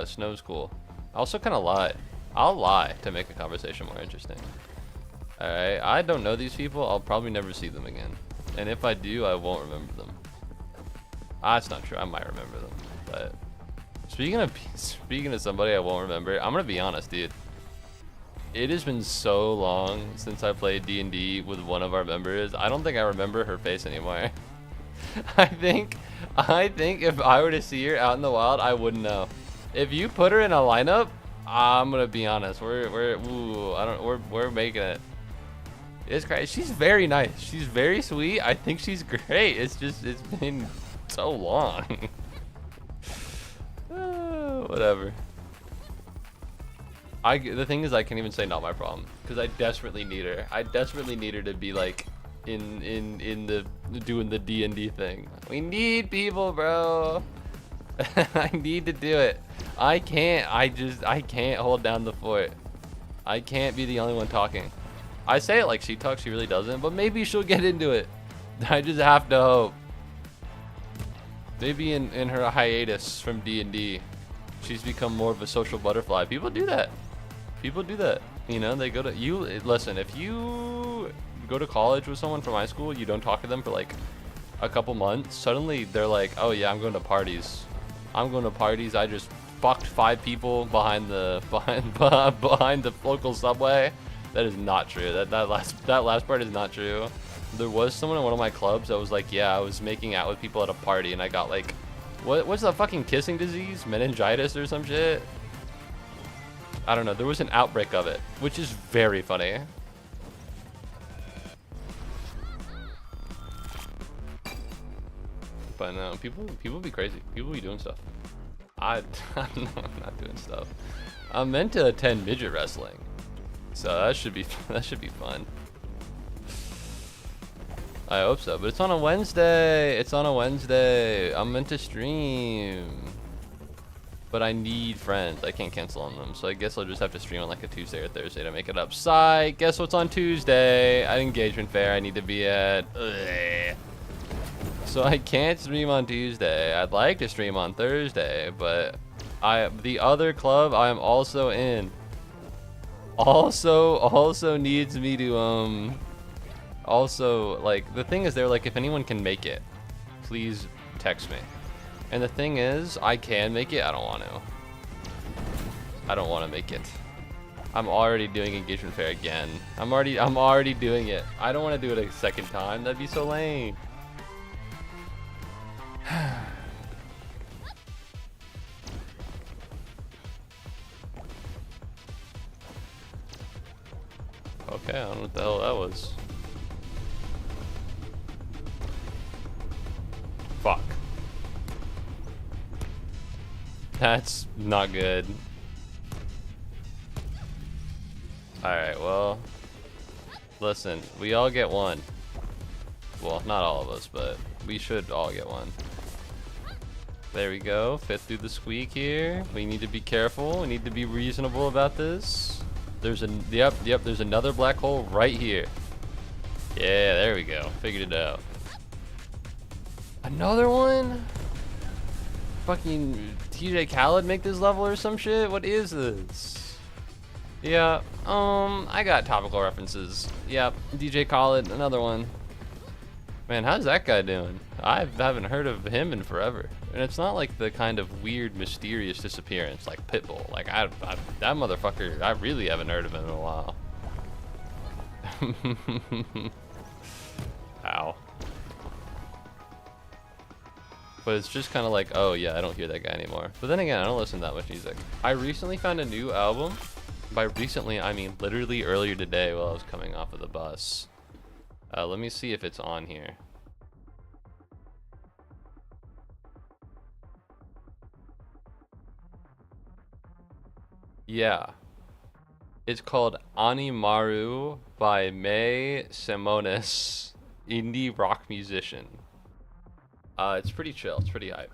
Snow's cool. I also kind of lie. I'll lie to make a conversation more interesting. Alright, I don't know these people. I'll probably never see them again. And if I do, I won't remember them. That's not true. I might remember them. But speaking of somebody I won't remember, I'm gonna be honest, dude. It has been so long since I played D&D with one of our members. I don't think I remember her face anymore. I think if I were to see her out in the wild, I wouldn't know. If you put her in a lineup, I'm gonna be honest. We're making it. It's crazy. She's very nice. She's very sweet. I think she's great. It's been so long. Whatever. The thing is, I can't even say not my problem because I desperately need her. I desperately need her to be like in the doing the D&D thing. We need people, bro. I need to do it. I can't hold down the fort. I can't be the only one talking. I say it like she talks, she really doesn't, but maybe she'll get into it. I just have to hope. Maybe in her hiatus from D&D, she's become more of a social butterfly. People do that. People do that. You know, they go to listen, if you go to college with someone from high school, you don't talk to them for like a couple months, suddenly they're like, oh yeah, I'm going to parties. I just fucked 5 people behind the local subway. That is not true. That last part is not true. There was someone in one of my clubs that was like, yeah, I was making out with people at a party and I got like, what's the fucking kissing disease? Meningitis or some shit? I don't know. There was an outbreak of it, which is very funny. But no, people be crazy. People be doing stuff. I'm not doing stuff. I'm meant to attend midget wrestling, so that should be fun. I hope so, but it's on a Wednesday. I'm meant to stream, but I need friends. I can't cancel on them, so I guess I'll just have to stream on like a Tuesday or Thursday to make it up. Psych. Guess what's on Tuesday? An engagement fair I need to be at. Ugh. So I can't stream on Tuesday. I'd like to stream on Thursday, but the other club I am also in also needs me to also, like, the thing is, they're like, if anyone can make it, please text me. And the thing is, I can make it. I don't want to make it. I'm already doing engagement fair again. I'm already doing it. I don't want to do it a second time. That'd be so lame. Okay, I don't know what the hell that was. Fuck. That's not good. Alright, well, listen, we all get one. Well, not all of us, but we should all get one. There we go, fit through the squeak here. We need to be careful, we need to be reasonable about this. There's yep, there's another black hole right here. Yeah, there we go, figured it out. Another one? Fucking TJ Khaled make this level or some shit? What is this? Yeah, I got topical references. Yep, DJ Khaled, another one. Man, how's that guy doing? I haven't heard of him in forever. And it's not like the kind of weird, mysterious disappearance like Pitbull. Like, that motherfucker, I really haven't heard of him in a while. Ow. But it's just kind of like, oh yeah, I don't hear that guy anymore. But then again, I don't listen to that much music. I recently found a new album. By recently, I mean literally earlier today while I was coming off of the bus. Let me see if it's on here. Yeah. It's called Animaru by May Simonis, indie rock musician. It's pretty chill, it's pretty hype.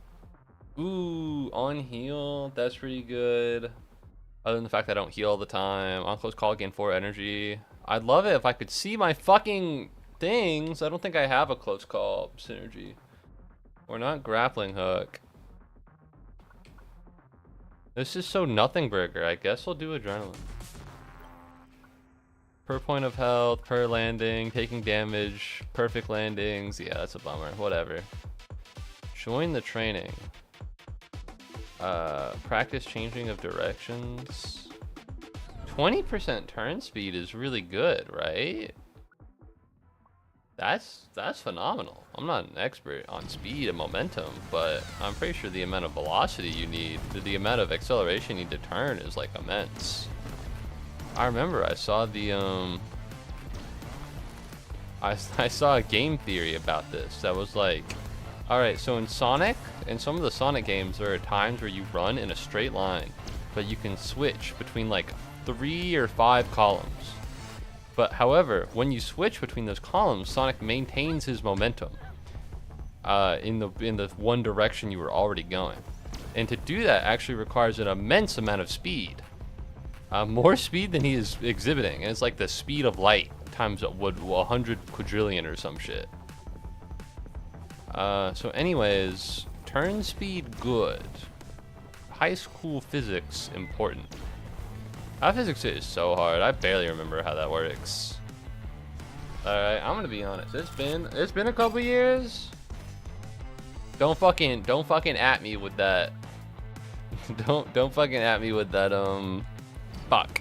Ooh, on heal, that's pretty good. Other than the fact that I don't heal all the time. On close call, gain 4 energy. I'd love it if I could see my fucking things. I don't think I have a close call synergy. We're not grappling hook. This is so nothing burger. I guess we'll do adrenaline. Per point of health, per landing, taking damage, perfect landings. Yeah, that's a bummer. Whatever. Join the training. Practice changing of directions. 20% turn speed is really good, right? That's phenomenal. I'm not an expert on speed and momentum, but I'm pretty sure the amount of velocity you need, the amount of acceleration you need to turn is like immense. I remember I saw the I saw a game theory about this that was like, all right, so in Sonic, in some of the Sonic games, there are times where you run in a straight line, but you can switch between like 3 or 5 columns. But however, when you switch between those columns, Sonic maintains his momentum in the one direction you were already going. And to do that actually requires an immense amount of speed. More speed than he is exhibiting. And it's like the speed of light times 100 quadrillion or some shit. So anyways, turn speed good. High school physics important. Physics is so hard. I barely remember how that works. Alright, I'm gonna be honest. It's been a couple years. Don't fucking at me with that. don't fucking at me with that fuck.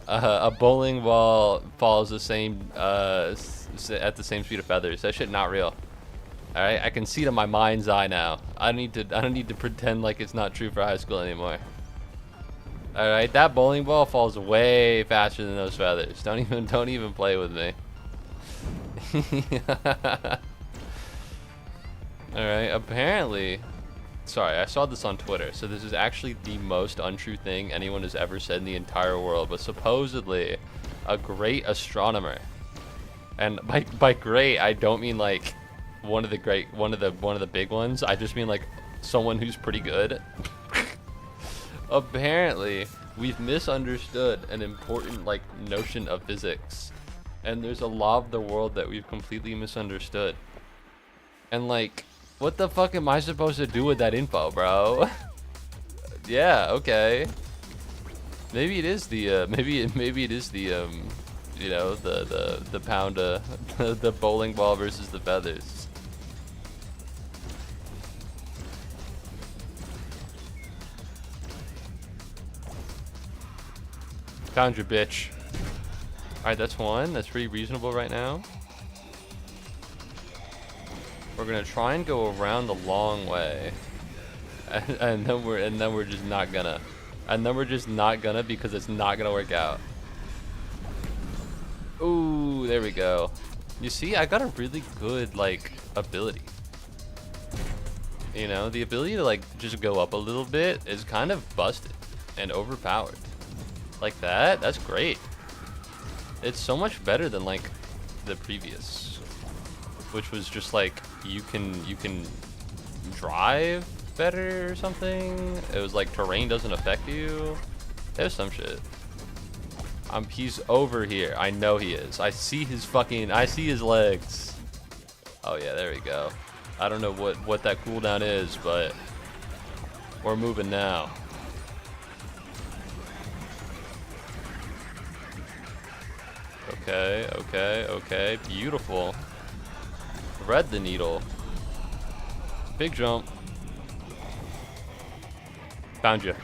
A bowling ball falls the same at the same speed of feathers. That shit not real. All right, I can see it in my mind's eye now. I don't need to pretend like it's not true for high school anymore. All right, that bowling ball falls way faster than those feathers. Don't even play with me. All right, apparently, sorry, I saw this on Twitter. So this is actually the most untrue thing anyone has ever said in the entire world. But supposedly, a great astronomer, and by great I don't mean like one of the big ones. I just mean like someone who's pretty good. Apparently, we've misunderstood an important like notion of physics, and there's a law of the world that we've completely misunderstood. And like, what the fuck am I supposed to do with that info, bro? Yeah, okay. Maybe it is the maybe it is the you know, the pound the bowling ball versus the feathers. Found your bitch. Alright, that's one. That's pretty reasonable right now. We're gonna try and go around the long way. And then we're just not gonna. And then we're just not gonna because it's not gonna work out. Ooh, there we go. You see, I got a really good like ability. You know, the ability to like just go up a little bit is kind of busted and overpowered. Like that, that's great. It's so much better than like the previous, which was just like you can drive better or something. It was like terrain doesn't affect you. There's some shit. He's over here. I know he is. I see his legs. Oh yeah, there we go. I don't know what that cooldown is, but we're moving now. Okay, okay, okay. Beautiful. Thread the needle. Big jump. Found you.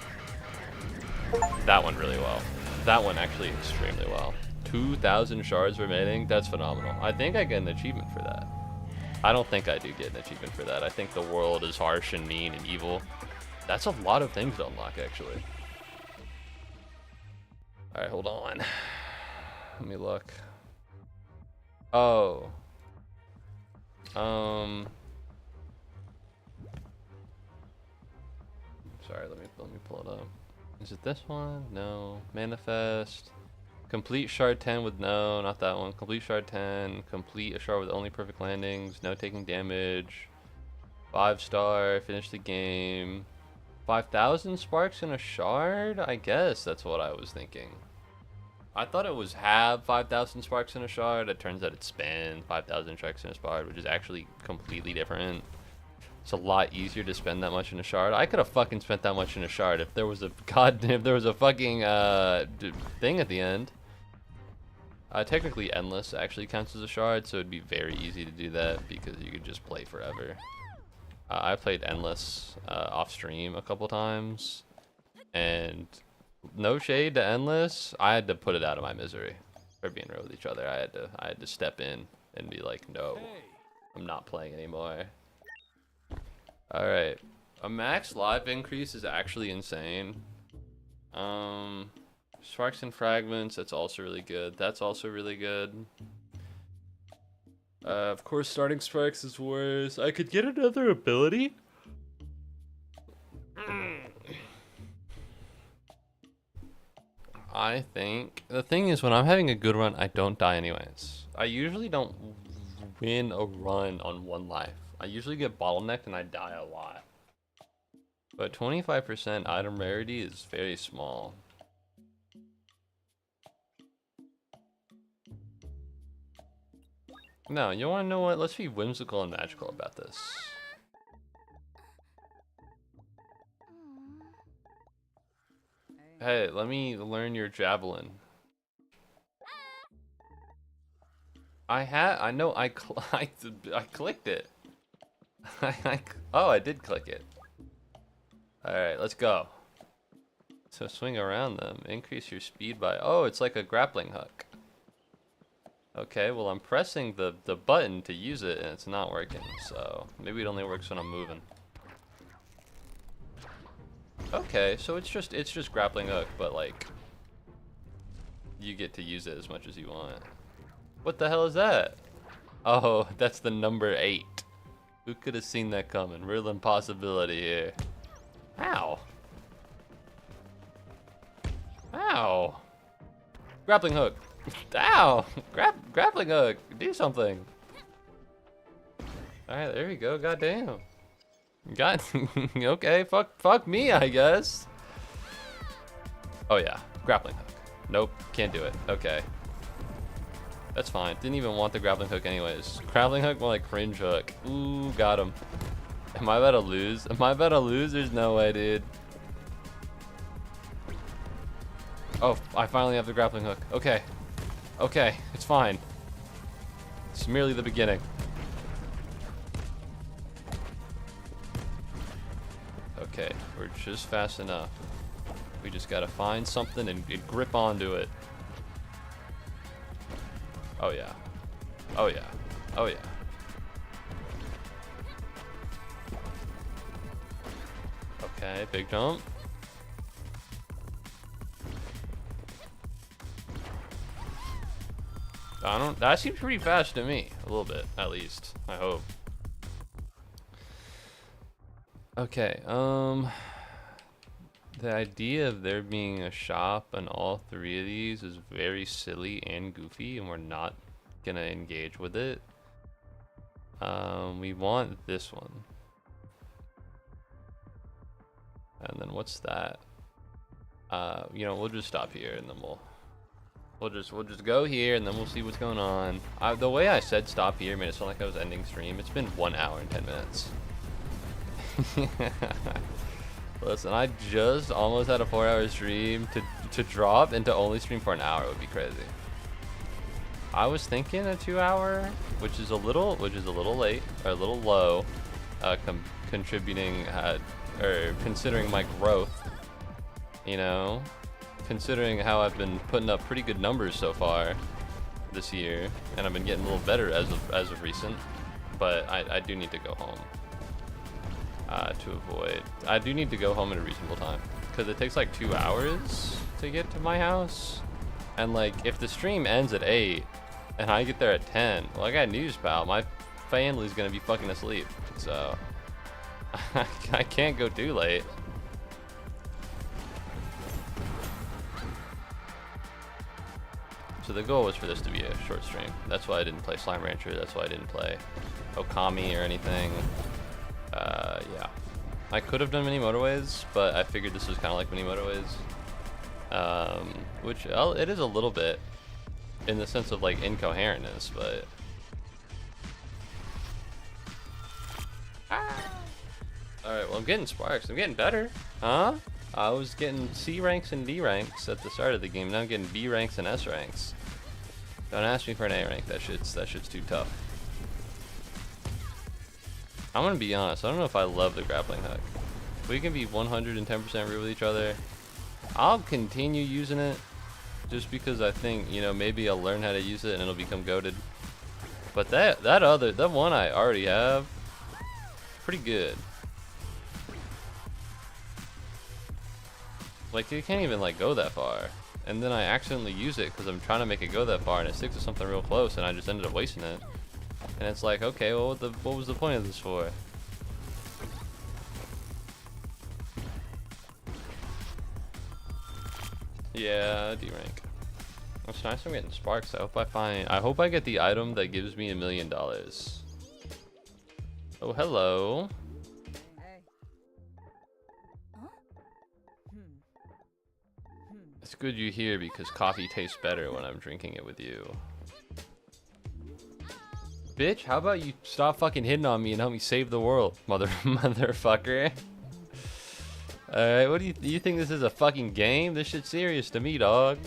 That one really well. That one actually extremely well. 2,000 shards remaining. That's phenomenal. I think I get an achievement for that. I don't think I do get an achievement for that. I think the world is harsh and mean and evil. That's a lot of things to unlock, actually. Alright, hold on. Let me look. Oh. Sorry, let me pull it up. Is it this one? No. Manifest. Complete shard 10 with no, not that one. Complete shard 10. Complete a shard with only perfect landings. No taking damage. 5-star. Finish the game. 5,000 sparks in a shard? I guess that's what I was thinking. I thought it was have 5,000 sparks in a shard. It turns out it's spend 5,000 sparks in a shard, which is actually completely different. It's a lot easier to spend that much in a shard. I could have fucking spent that much in a shard if there was a fucking thing at the end. Technically endless actually counts as a shard, so it'd be very easy to do that because you could just play forever. I played endless off stream a couple times, and no shade to endless, I had to put it out of my misery. For being real with each other, I had to step in and be like, no, I'm not playing anymore. All right, a max life increase is actually insane. Sparks and fragments, that's also really good. That's also really good. Of course, starting sparks is worse. I could get another ability. I think the thing is, when I'm having a good run, I don't die anyways. I usually don't win a run on one life. I usually get bottlenecked and I die a lot. But 25% item rarity is very small. No, you want to know what? Let's be whimsical and magical about this. Hey, let me learn your javelin. I know I clicked it. Oh, I did click it. Alright, let's go. So swing around them. Increase your speed by... Oh, it's like a grappling hook. Okay, well I'm pressing the button to use it and it's not working. So maybe it only works when I'm moving. Okay, so it's just grappling hook, but like you get to use it as much as you want. What the hell is that? Oh, that's the number 8. Who could have seen that coming? Real impossibility here. Ow. Ow. Grappling hook. Ow. Grappling hook. Do something. Alright, there we go. Goddamn. God. Okay, fuck me, I guess. Oh yeah, grappling hook. Nope, can't do it. Okay. That's fine. Didn't even want the grappling hook anyways. Grappling hook, more like cringe hook. Ooh, got him. Am I about to lose? Am I about to lose? There's no way, dude. Oh, I finally have the grappling hook. Okay. Okay, it's fine. It's merely the beginning. Okay, we're just fast enough. We just gotta find something and grip onto it. Oh yeah. Oh yeah. Oh yeah. Okay, big jump. That seems pretty fast to me. A little bit, at least. I hope. Okay, the idea of there being a shop on all three of these is very silly and goofy, and we're not gonna engage with it. We want this one. And then what's that? You know, we'll just stop here and then we'll just go here and then we'll see what's going on. The way I said stop here made it sound like I was ending stream. It's been 1 hour and 10 minutes. Listen, I just almost had a 4-hour stream to drop and to only stream for an hour would be crazy. I was thinking a 2-hour, which is a little late or a little low, contributing or considering my growth. You know, considering how I've been putting up pretty good numbers so far this year, and I've been getting a little better as of recent. But I do need to go home. I do need to go home at a reasonable time because it takes like 2 hours to get to my house, and like if the stream ends at 8 and I get there at 10, well, I got news, pal. My family's gonna be fucking asleep, so I can't go too late. So the goal was for this to be a short stream. That's why I didn't play Slime Rancher. That's why I didn't play Okami or anything. Yeah, I could have done mini motorways, but I figured this was kind of like mini motorways, which it is a little bit in the sense of like incoherentness, but all right. Well, I'm getting sparks. I'm getting better, huh? I was getting C ranks and D ranks at the start of the game. Now I'm getting B ranks and S ranks. Don't ask me for an A rank. That shit's too tough. I'm gonna be honest, I don't know if I love the grappling hook. If we can be 110% real with each other, I'll continue using it just because I think, you know, maybe I'll learn how to use it and it'll become goated. But that one I already have, pretty good. Like, it can't even like go that far. And then I accidentally use it because I'm trying to make it go that far and it sticks to something real close and I just ended up wasting it. And it's like, okay, well, what was the point of this for? Yeah, D rank. It's nice I'm getting sparks. I hope I get the item that gives me $1 million. Oh, hello. It's good you're here because coffee tastes better when I'm drinking it with you. Bitch, how about you stop fucking hitting on me and help me save the world, motherfucker. Alright, what do you think this is a fucking game? This shit's serious to me, dog.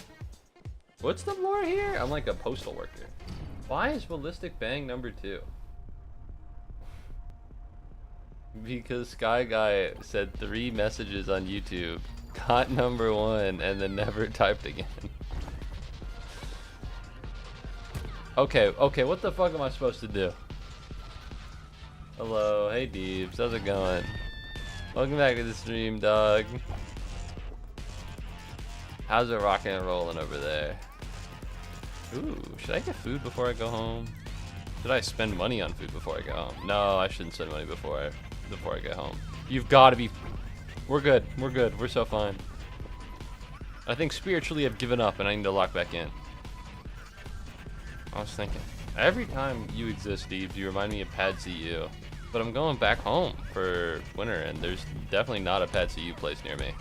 What's the lore here? I'm like a postal worker. Why is Ballistic Bang number 2? Because Sky Guy said 3 messages on YouTube, got number 1, and then never typed again. Okay, what the fuck am I supposed to do? Hello, hey Deebs, how's it going? Welcome back to the stream, dog. How's it rocking and rolling over there? Ooh, should I get food before I go home? Should I spend money on food before I go home? No, I shouldn't spend money before I get home. You've got to be... We're good, we're so fine. I think spiritually I've given up and I need to lock back in. I was thinking, every time you exist, Steve, you remind me of Pad CU. But I'm going back home for winter, and there's definitely not a Pad CU place near me.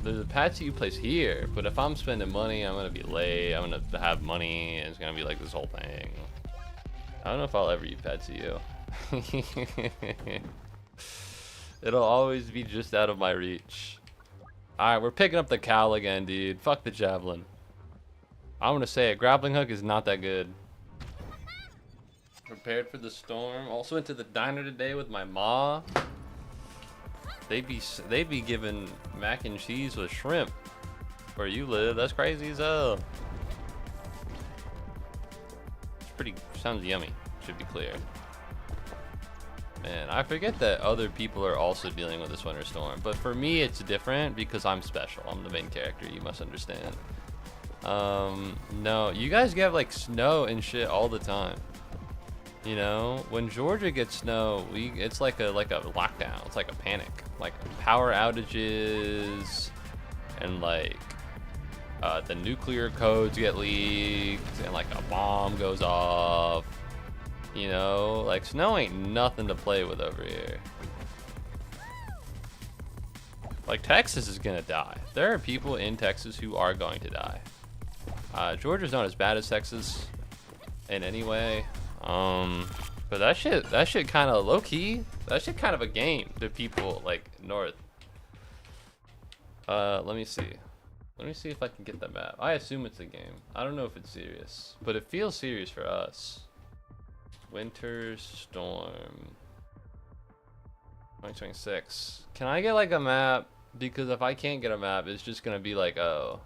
There's a Pad CU place here, but if I'm spending money, I'm gonna be late. I'm gonna have money, and it's gonna be like this whole thing. I don't know if I'll ever eat Pad CU. It'll always be just out of my reach. Alright, we're picking up the cowl again, dude. Fuck the javelin. I'm gonna say a grappling hook is not that good. Prepared for the storm. Also went to the diner today with my ma. they'd be giving mac and cheese with shrimp where you live. That's crazy as hell. Sounds yummy, should be clear. Man, I forget that other people are also dealing with this winter storm, but for me it's different because I'm special. I'm the main character, you must understand. No, you guys get like snow and shit all the time. You know, when Georgia gets snow, it's like a lockdown. It's like a panic, like power outages, and like the nuclear codes get leaked, and like a bomb goes off. You know, like snow ain't nothing to play with over here. Like Texas is gonna die. There are people in Texas who are going to die. Georgia's not as bad as Texas in any way. But that shit kind of low key. That shit kind of a game to people like north. Let me see. Let me see if I can get that map. I assume it's a game. I don't know if it's serious, but it feels serious for us. Winter Storm 2026. Can I get like a map? Because if I can't get a map, it's just gonna be like, oh.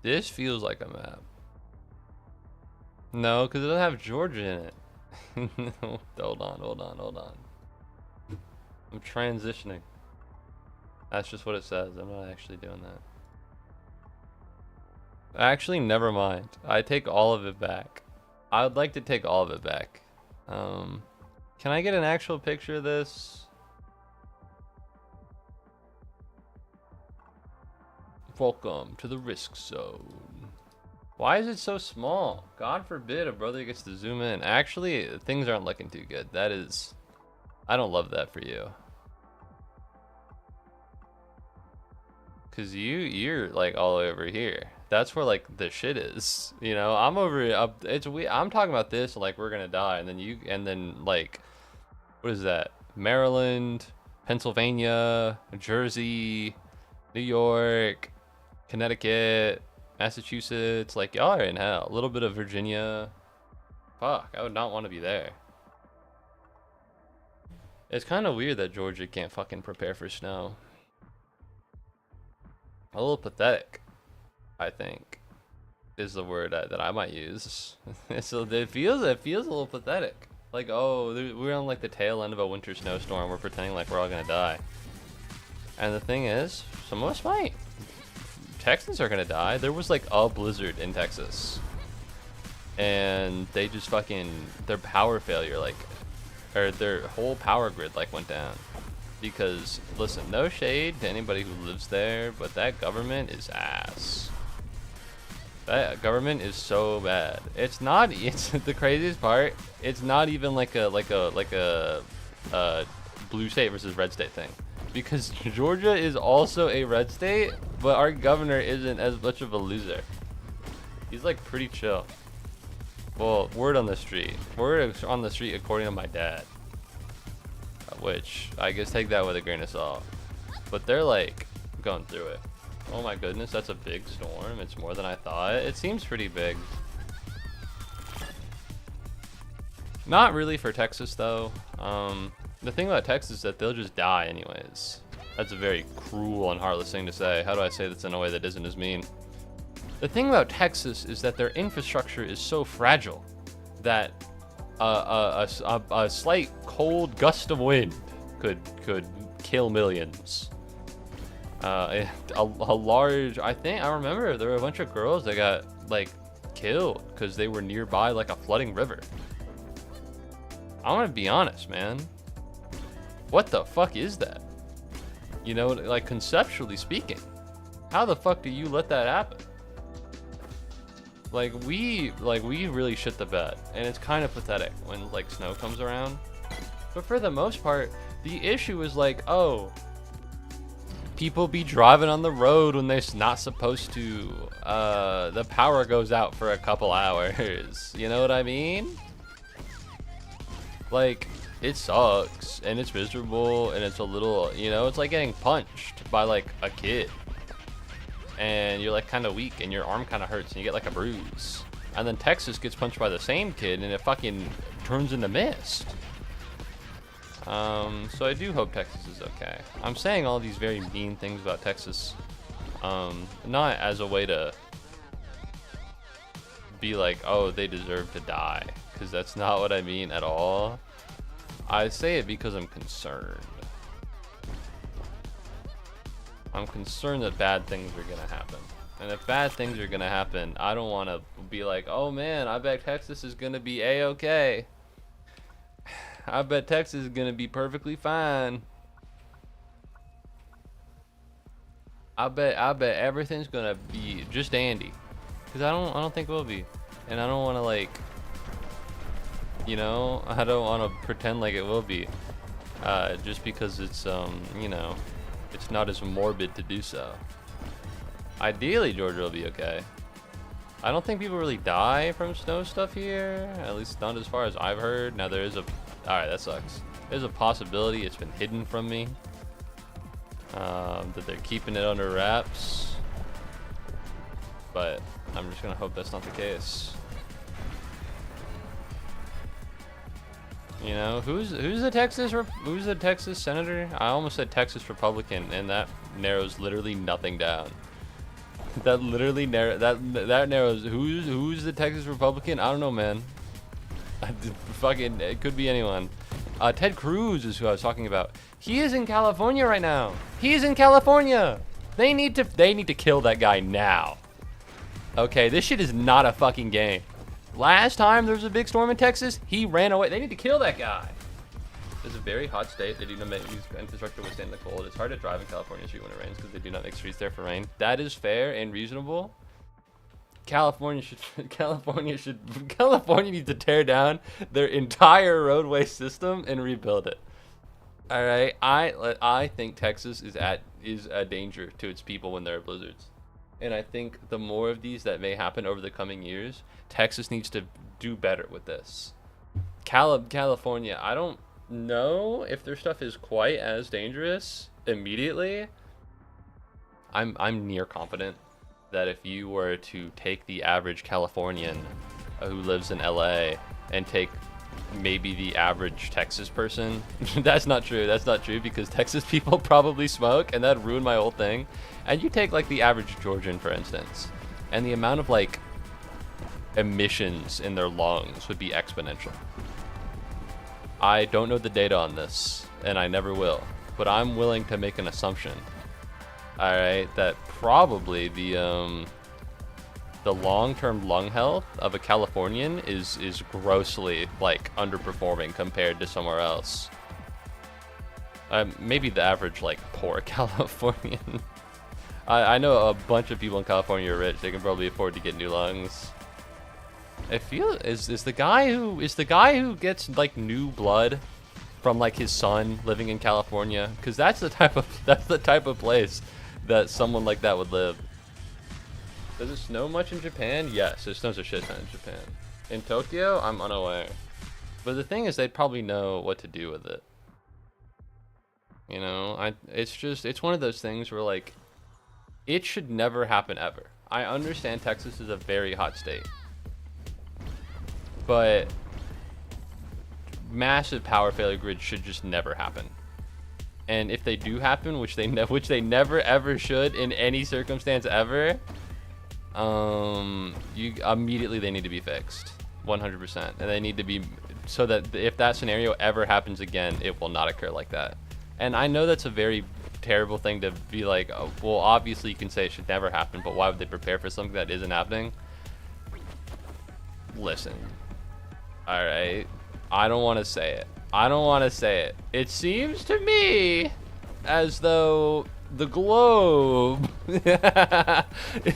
This feels like a map. No, because it doesn't have Georgia in it. No, hold on. I'm transitioning. That's just what it says. I'm not actually doing that. Actually, never mind. I take all of it back. I would like to take all of it back. Can I get an actual picture of this? Welcome to the risk zone. Why is it so small? God forbid a brother gets to zoom in. Actually, things aren't looking too good. That is... I don't love that for you. Cause you're like all over here. That's where like the shit is. You know, I'm over up. I'm talking about this like we're gonna die, and then like, what is that? Maryland, Pennsylvania, Jersey, New York, Connecticut, Massachusetts. Like y'all are in hell. A little bit of Virginia. Fuck, I would not want to be there. It's kind of weird that Georgia can't fucking prepare for snow. A little pathetic, I think, is the word that I might use. So it feels a little pathetic. Like, oh, we're on like the tail end of a winter snowstorm. We're pretending like we're all gonna die. And the thing is, some of us might. Texans are gonna die. There was like a blizzard in Texas, and they just fucking their power failure, like, or their whole power grid like went down. Because, listen, no shade to anybody who lives there, but that government is ass. That government is so bad. It's not, it's the craziest part, it's not even like a blue state versus red state thing. Because Georgia is also a red state, but our governor isn't as much of a loser. He's like pretty chill. Well, word on the street. Word on the street according to my dad. Which I guess take that with a grain of salt, but they're like going through it. Oh my goodness, that's a big storm. It's more than I thought. It seems pretty big. Not really for Texas though. The thing about Texas is that they'll just die anyways. That's a very cruel and heartless thing to say. How do I say this in a way that isn't as mean? The thing about Texas is that their infrastructure is so fragile that a slight cold gust of wind could kill millions. A large, I remember there were a bunch of girls that got like killed because they were nearby like a flooding river. I want to be honest, man. What the fuck is that? You know, like conceptually speaking, how the fuck do you let that happen? Like we really shit the bed, and it's kind of pathetic when like snow comes around. But for the most part, the issue is like, oh, people be driving on the road when they're not supposed to. The power goes out for a couple hours. You know what I mean? Like, it sucks, and it's miserable, and it's a little, you know, it's like getting punched by like a kid. And you're like kind of weak and your arm kind of hurts and you get like a bruise. And then Texas gets punched by the same kid and it fucking turns into mist. So I do hope Texas is okay. I'm saying all these very mean things about Texas, not as a way to be like, oh, they deserve to die, because that's not what I mean at all. I say it because I'm concerned. I'm concerned that bad things are gonna happen. And if bad things are gonna happen, I don't want to be like, oh man, I bet Texas is gonna be a-okay. I bet Texas is gonna be perfectly fine. I bet everything's gonna be just dandy, because I don't think it will be, and I don't want to, like, you know, I don't want to pretend like it will be, just because it's you know, it's not as morbid to do so. Ideally, Georgia will be okay. I don't think people really die from snow stuff here, at least not as far as I've heard. Now there is a, alright, that sucks. There's a possibility it's been hidden from me, that they're keeping it under wraps, but I'm just gonna hope that's not the case. You know, who's the Texas senator? I almost said Texas Republican, and that narrows literally nothing down. That literally that narrows who's the Texas Republican? I don't know, man. Fucking, it could be anyone. Ted Cruz is who I was talking about. He is in California right now. He's in California. They need to kill that guy now. Okay, this shit is not a fucking game. Last time there was a big storm in Texas, he ran away. They need to kill that guy. It's a very hot state. They do not make infrastructure withstand the cold. It's hard to drive in California street when it rains because they do not make streets there for rain. That is fair and reasonable. California needs to tear down their entire roadway system and rebuild it. All right, I think Texas is a danger to its people when there are blizzards, and I think the more of these that may happen over the coming years, Texas needs to do better with this. California, I don't know if their stuff is quite as dangerous immediately. I'm near confident that if you were to take the average Californian who lives in LA and take maybe the average Texas person, that's not true because Texas people probably smoke, and that'd ruin my whole thing. And you take like the average Georgian, for instance, and the amount of like emissions in their lungs would be exponential. I don't know the data on this, and I never will, but I'm willing to make an assumption, all right, that probably the long-term lung health of a Californian is grossly like underperforming compared to somewhere else. Maybe the average like poor Californian. I know a bunch of people in California are rich. They can probably afford to get new lungs. I feel is the guy who gets like new blood from like his son living in California, because that's the type of place that someone like that would live. Does it snow much in Japan? Yes, it snows a shit ton in Japan. In Tokyo, I'm unaware. But the thing is, they'd probably know what to do with it. You know, it's one of those things where like, it should never happen ever. I understand Texas is a very hot state, but massive power failure grids should just never happen. And if they do happen, which they never ever should in any circumstance ever, immediately they need to be fixed 100%, and they need to be so that if that scenario ever happens again, it will not occur like that. And I know that's a very terrible thing to be like, oh, well, obviously you can say it should never happen, but why would they prepare for something that isn't happening? Listen, all right, I don't want to say it. It seems to me as though the globe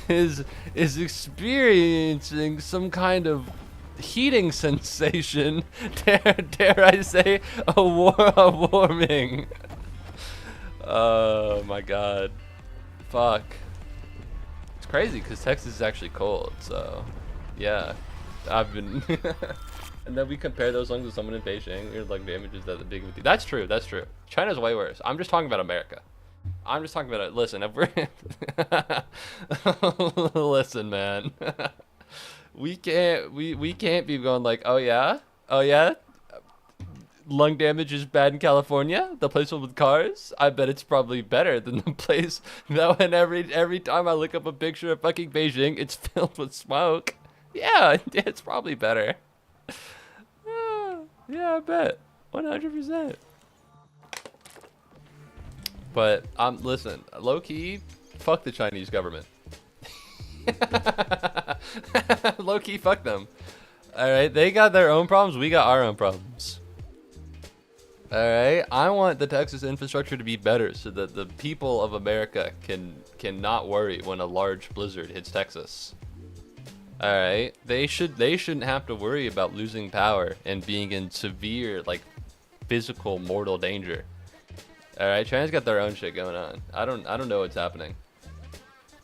is experiencing some kind of heating sensation. Dare I say a warming? Oh my god, fuck. It's crazy because Texas is actually cold, so yeah, I've been and then we compare those lungs with someone in Beijing, your lung damage is that the big of a deal. That's true. China's way worse. I'm just talking about America. I'm just talking about it. Listen, if we're listen, man. we can't be going like, oh yeah, lung damage is bad in California, the place with cars, I bet it's probably better than the place that when every time I look up a picture of fucking Beijing, it's filled with smoke. Yeah, it's probably better. Yeah, I bet. 100%. But listen, low key, fuck the Chinese government. Low key, fuck them. All right, they got their own problems. We got our own problems. All right, I want the Texas infrastructure to be better so that the people of America can not worry when a large blizzard hits Texas. All right, they shouldn't have to worry about losing power and being in severe like physical mortal danger. All right, China's got their own shit going on. I don't know what's happening.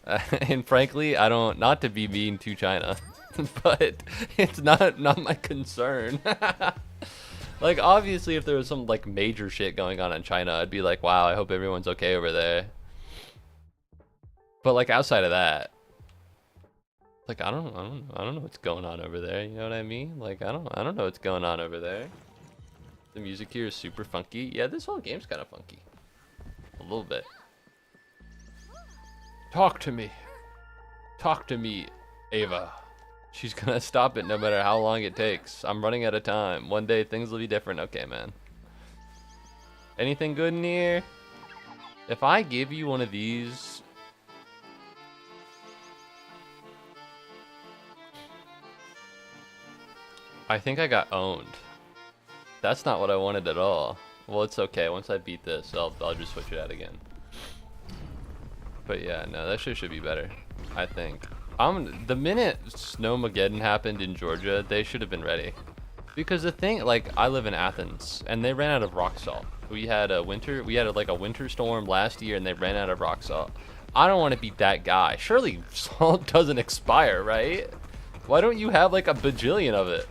And frankly, not to be mean to China, but it's not my concern. Like obviously if there was some like major shit going on in China, I'd be like, wow, I hope everyone's okay over there. But like outside of that, like I don't know what's going on over there, you know what I mean? Like I don't know what's going on over there. The music here is super funky. Yeah, this whole game's kind of funky. A little bit. Talk to me. Talk to me, Ava. She's gonna stop it no matter how long it takes. I'm running out of time. One day things will be different. Okay, man. Anything good in here? If I give you one of these... I think I got owned. That's not what I wanted at all. Well, it's okay. Once I beat this, I'll just switch it out again. But yeah, no, that shit should be better, I think. The minute Snowmageddon happened in Georgia, they should have been ready. Because the thing, like, I live in Athens, and they ran out of rock salt. We had a winter storm last year, and they ran out of rock salt. I don't want to be that guy. Surely salt doesn't expire, right? Why don't you have like a bajillion of it?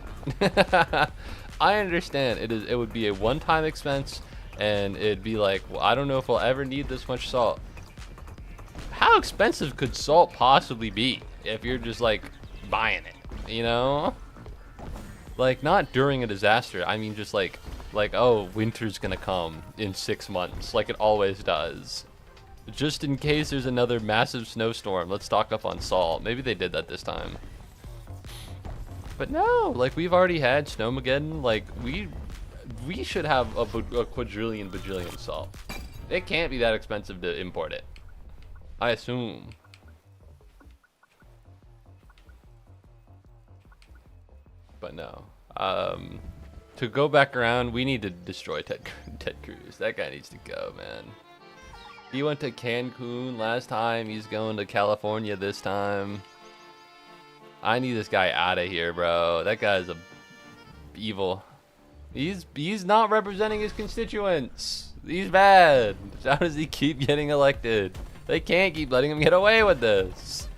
I understand it would be a one-time expense, and it'd be like, well, I don't know if we'll ever need this much salt. How expensive could salt possibly be if you're just like buying it, you know? Like not during a disaster. I mean just like oh, winter's gonna come in 6 months like it always does. Just in case there's another massive snowstorm, let's stock up on salt. Maybe they did that this time. But no, like we've already had Snowmageddon. Like we should have a quadrillion bajillion salt. It can't be that expensive to import it, I assume. But no. To go back around, we need to destroy Ted Cruz. That guy needs to go, man. He went to Cancun last time. He's going to California this time. I need this guy out of here, bro. That guy's evil. He's not representing his constituents. He's bad. How does he keep getting elected? They can't keep letting him get away with this.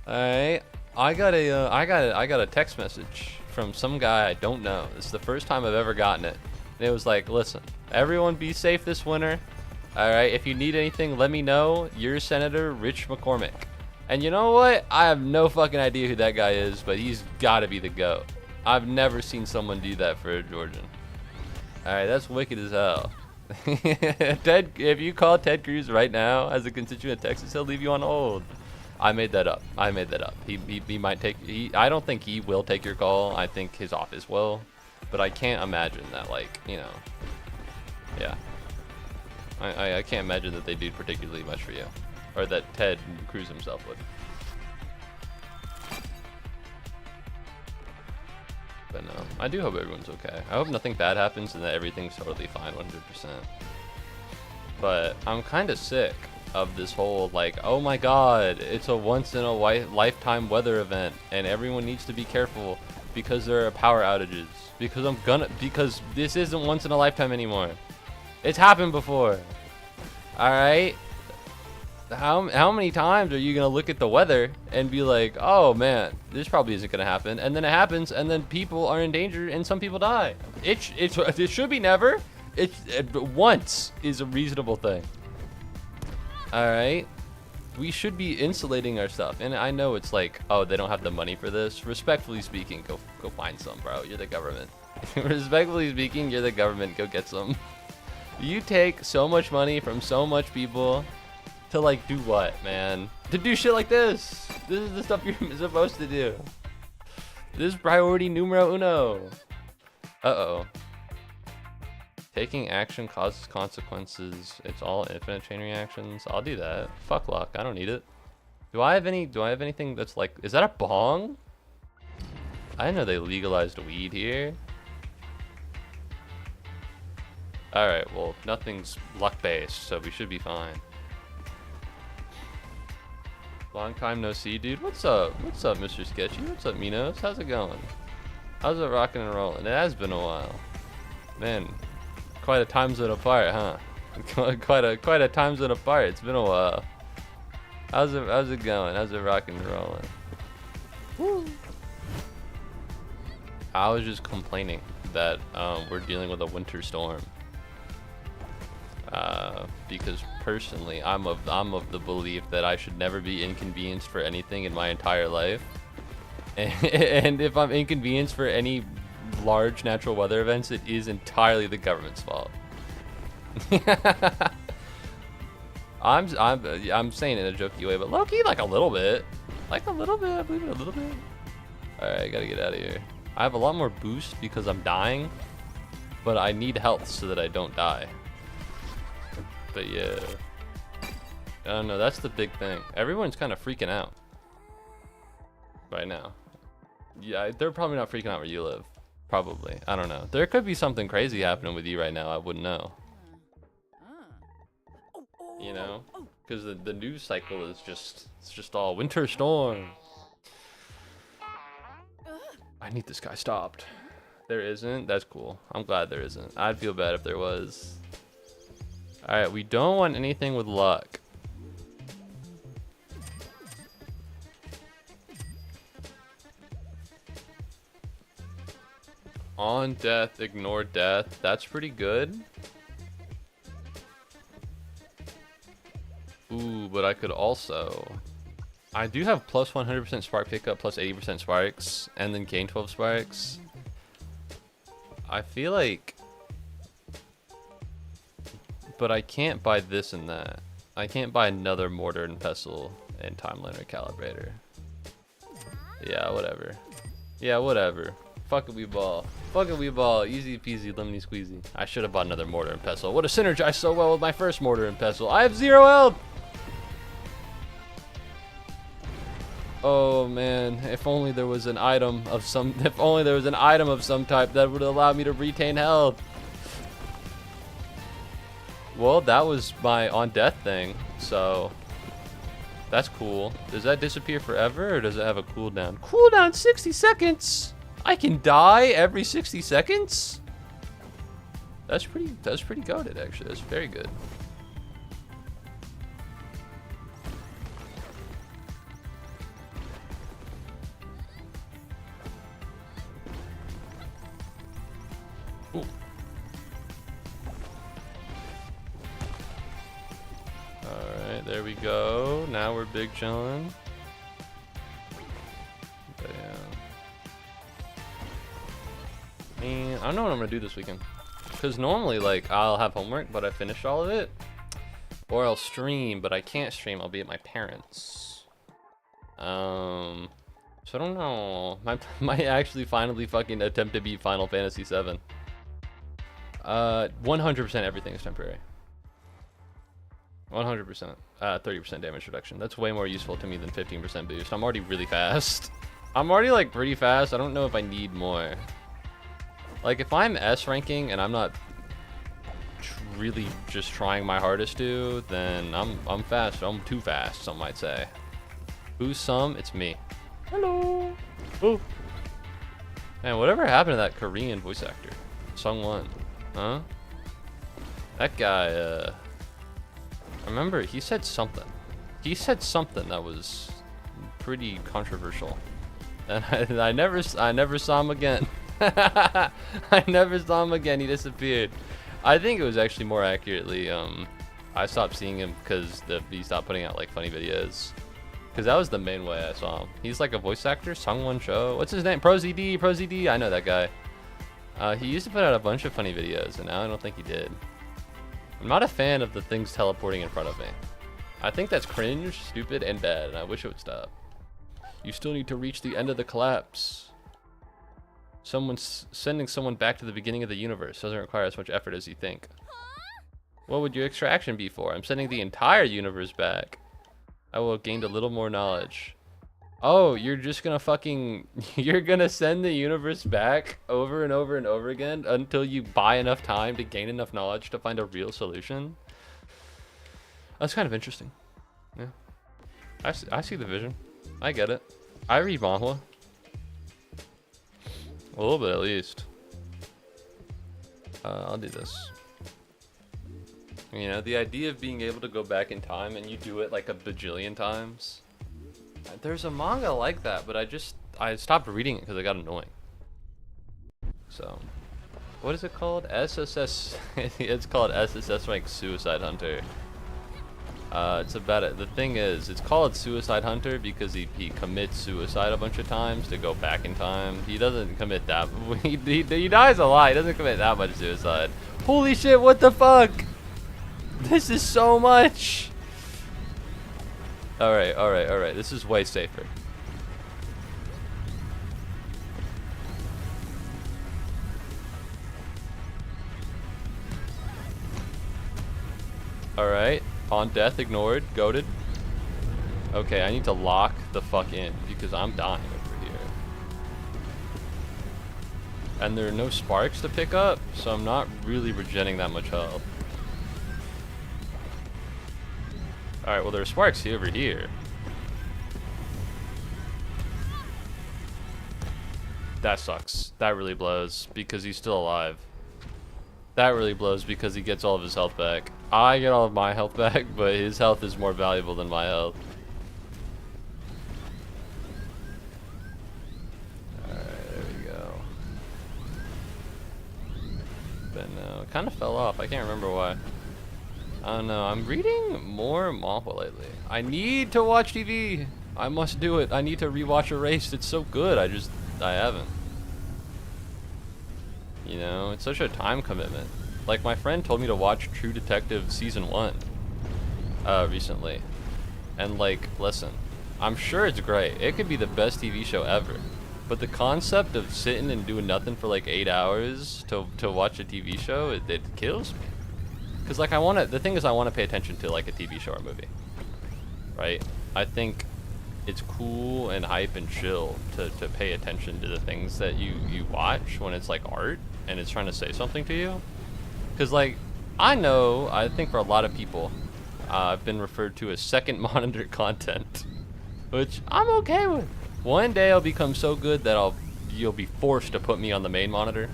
All right, I got a text message from some guy I don't know. This is the first time I've ever gotten it. And it was like, listen, everyone be safe this winter. All right, if you need anything, let me know. Your Senator Rich McCormick. And you know what? I have no fucking idea who that guy is, but he's got to be the GOAT. I've never seen someone do that for a Georgian. All right, that's wicked as hell. If you call Ted Cruz right now as a constituent of Texas, he'll leave you on hold. I made that up. He might take. I don't think he will take your call. I think his office will, but I can't imagine that. Like, you know, yeah. I can't imagine that they do particularly much for you, or that Ted Cruz himself would. But no, I do hope everyone's okay. I hope nothing bad happens and that everything's totally fine 100%. But I'm kind of sick of this whole like, oh my god, it's a once in a lifetime weather event and everyone needs to be careful because there are power outages. Because this isn't once in a lifetime anymore. It's happened before. Alright? How many times are you gonna look at the weather and be like, oh man, this probably isn't gonna happen, and then it happens, and then people are in danger and some people die. It should be never. Once is a reasonable thing. All right, we should be insulating our stuff, and I know it's like, oh, they don't have the money for this. Respectfully speaking, go find some, bro. You're the government. Respectfully speaking, you're the government. Go get some. You take so much money from so much people to like do what, man? To do shit like this. This is the stuff you're supposed to do. This is priority numero uno. Uh-oh. Taking action causes consequences. It's all infinite chain reactions. I'll do that. Fuck luck. I don't need it. Do I have anything that's like, is that a bong? I didn't know they legalized weed here. Alright, well, nothing's luck-based, so we should be fine. Long time no see, dude. What's up? What's up, Mr. Sketchy? What's up, Minos? How's it going? How's it rocking and rolling? It has been a while. Man, quite a time zone apart, huh? quite a time zone apart. It's been a while. How's it going? How's it rocking and rolling? Woo. I was just complaining that we're dealing with a winter storm. Because personally, I'm of the belief that I should never be inconvenienced for anything in my entire life. And if I'm inconvenienced for any large natural weather events, it is entirely the government's fault. I'm saying it in a jokey way, but low-key, like a little bit. Like a little bit, I believe it a little bit. Alright, I gotta get out of here. I have a lot more boost because I'm dying, but I need health so that I don't die. But yeah, I don't know, that's the big thing. Everyone's kind of freaking out right now. Yeah, they're probably not freaking out where you live. Probably, I don't know. There could be something crazy happening with you right now, I wouldn't know. You know, because the news cycle is just all winter storm. I need this guy stopped. There isn't? That's cool. I'm glad there isn't. I'd feel bad if there was. Alright, we don't want anything with luck. On death, ignore death. That's pretty good. Ooh, but I could also... I do have plus 100% spark pickup, plus 80% sparks, and then gain 12 sparks. I feel like... But I can't buy this and that. I can't buy another mortar and pestle and timeliner calibrator. Yeah, whatever. Yeah, whatever. Fuck it, we ball. Fuck it, we ball. Easy peasy, lemony squeezy. I should have bought another mortar and pestle. Would have synergized so well with my first mortar and pestle. I have 0 health! Oh man, if only there was an item of some type that would allow me to retain health. Well, that was my on death thing, so that's cool. Does that disappear forever or does it have a cooldown? Cooldown 60 seconds. I can die every 60 seconds? That's pretty goated actually. That's very good. Ooh. Alright, there we go. Now we're big chillin'. But yeah. I mean, I don't know what I'm gonna do this weekend. Because normally, like, I'll have homework, but I finish all of it. Or I'll stream, but I can't stream. I'll be at my parents'. So I don't know. Might actually finally fucking attempt to beat Final Fantasy VII. 100% everything is temporary. 100%. 30% damage reduction. That's way more useful to me than 15% boost. I'm already really fast. I'm already like pretty fast. I don't know if I need more. Like if I'm S ranking and I'm not really just trying my hardest to, then I'm fast. I'm too fast, some might say. Who's some? It's me. Hello. Oh. Man, whatever happened to that Korean voice actor? Sungwon. Huh? That guy, I remember he said something. He said something that was pretty controversial. And I never saw him again. I never saw him again. He disappeared. I think it was actually more accurately, I stopped seeing him because he stopped putting out like funny videos. Because that was the main way I saw him. He's like a voice actor, Sungwon Cho. What's his name? ProZD. I know that guy. He used to put out a bunch of funny videos, and now I don't think he did. I'm not a fan of the things teleporting in front of me. I think that's cringe, stupid, and bad, and I wish it would stop. You still need to reach the end of the collapse. Sending someone back to the beginning of the universe doesn't require as much effort as you think. What would your extra action be for? I'm sending the entire universe back. I will have gained a little more knowledge. Oh, you're just gonna fucking... You're gonna send the universe back over and over and over again until you buy enough time to gain enough knowledge to find a real solution? That's kind of interesting. Yeah. I see the vision. I get it. I read manhwa. A little bit at least. I'll do this. You know, the idea of being able to go back in time and you do it like a bajillion times. There's a manga like that, but I stopped reading it because it got annoying. So, what is it called? SSS. It's called SSS Rank Suicide Hunter. It's about it. The thing is, it's called Suicide Hunter because he commits suicide a bunch of times to go back in time. He doesn't commit that. He dies a lot. He doesn't commit that much suicide. Holy shit! What the fuck? This is so much. All right. This is way safer. All right. On death, ignored, goated. Okay, I need to lock the fuck in because I'm dying over here. And there are no sparks to pick up, so I'm not really regenerating that much health. Alright, well there are sparks over here. That sucks. That really blows because he's still alive. That really blows because he gets all of his health back. I get all of my health back, but his health is more valuable than my health. Alright, there we go. But no, it kind of fell off. I can't remember why. I don't know. I'm reading more manhwa lately. I need to watch TV. I must do it. I need to rewatch Erased. It's so good. I haven't. You know, it's such a time commitment. Like, my friend told me to watch True Detective Season 1 recently. And, like, listen, I'm sure it's great. It could be the best TV show ever. But the concept of sitting and doing nothing for, like, 8 hours to watch a TV show, it kills me. Because, like, the thing is I want to pay attention to, like, a TV show or movie. Right? I think it's cool and hype and chill to pay attention to the things that you watch when it's, like, art and it's trying to say something to you. Because, like, I think for a lot of people, I've been referred to as second monitor content, which I'm okay with. One day I'll become so good that you'll be forced to put me on the main monitor.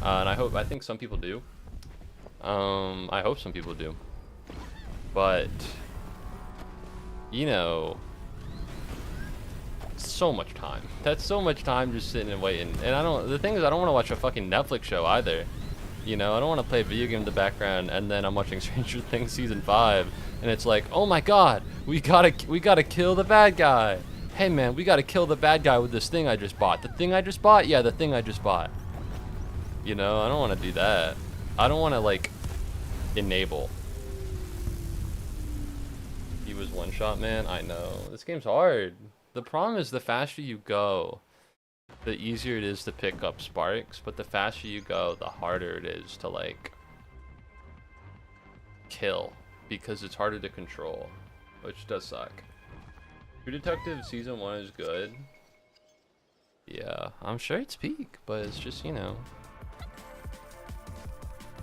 And I think some people do. I hope some people do. But, you know, so much time. That's so much time just sitting and waiting. And the thing is, I don't want to watch a fucking Netflix show either. You know, I don't want to play a video game in the background and then I'm watching Stranger Things Season 5 and it's like, oh my god, we gotta kill the bad guy. Hey man, we gotta kill the bad guy with this thing I just bought. The thing I just bought? Yeah, the thing I just bought. You know, I don't want to do that. I don't want to, like, enable. He was one shot, man. I know. This game's hard. The problem is the faster you go, the easier it is to pick up sparks, but the faster you go, the harder it is to, like, kill, because it's harder to control, which does suck. True Detective Season 1 is good. Yeah, I'm sure it's peak, but it's just, you know.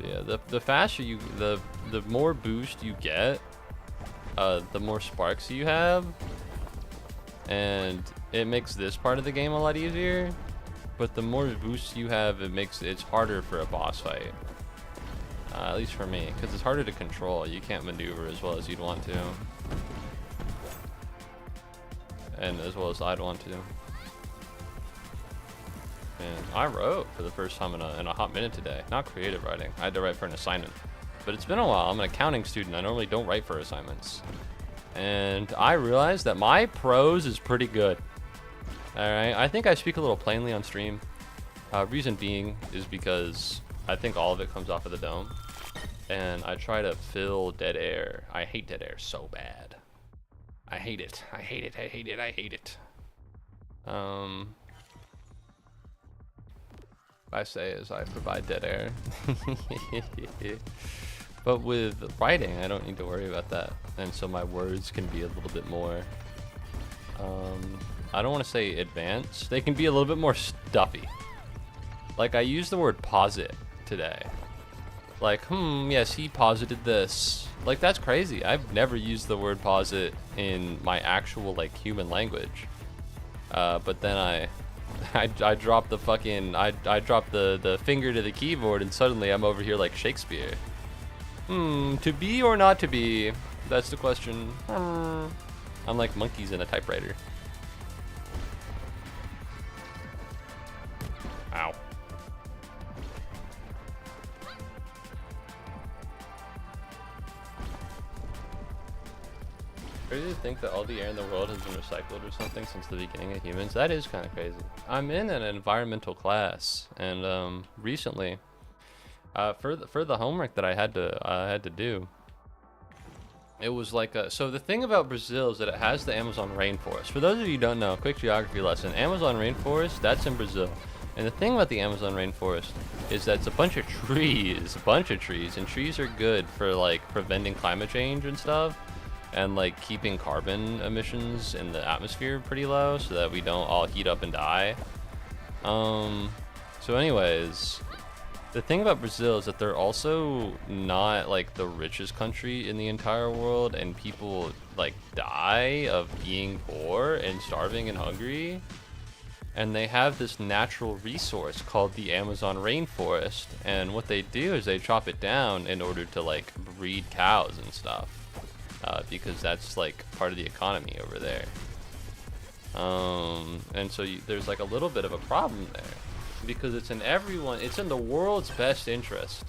Yeah, the faster the more boost you get, the more sparks you have, and it makes this part of the game a lot easier. But the more boosts you have, it's harder for a boss fight. At least for me, because it's harder to control. You can't maneuver as well as you'd want to, and as well as I'd want to. And I wrote for the first time in a hot minute today. Not creative writing. I had to write for an assignment. But it's been a while. I'm an accounting student. I normally don't write for assignments. And I realized that my prose is pretty good. Alright, I think I speak a little plainly on stream. Reason being is because I think all of it comes off of the dome, and I try to fill dead air. I hate dead air so bad. I hate it. I hate it. I hate it. I hate it. I say as I provide dead air. But with writing, I don't need to worry about that, and so my words can be a little bit more. I don't want to say advanced. They can be a little bit more stuffy. Like I used the word posit today. Like, yes, he posited this. Like, that's crazy. I've never used the word posit in my actual, like, human language. But then I dropped the fucking, I dropped the finger to the keyboard, and suddenly I'm over here like Shakespeare. To be or not to be? That's the question. I'm like monkeys in a typewriter. Ow. Crazy to think that all the air in the world has been recycled or something since the beginning of humans. That is kind of crazy. I'm in an environmental class, and recently, for the homework that I had to do, it was like so the thing about Brazil is that it has the Amazon rainforest. For those of you who don't know, quick geography lesson: Amazon rainforest, that's in Brazil. And the thing about the Amazon rainforest is that it's a bunch of trees, and trees are good for like preventing climate change and stuff, and like keeping carbon emissions in the atmosphere pretty low so that we don't all heat up and die. So anyways, the thing about Brazil is that they're also not like the richest country in the entire world, and people like die of being poor and starving and hungry. And they have this natural resource called the Amazon rainforest, and what they do is they chop it down in order to like breed cows and stuff, because that's like part of the economy over there. And so there's like a little bit of a problem there, because it's in the world's best interest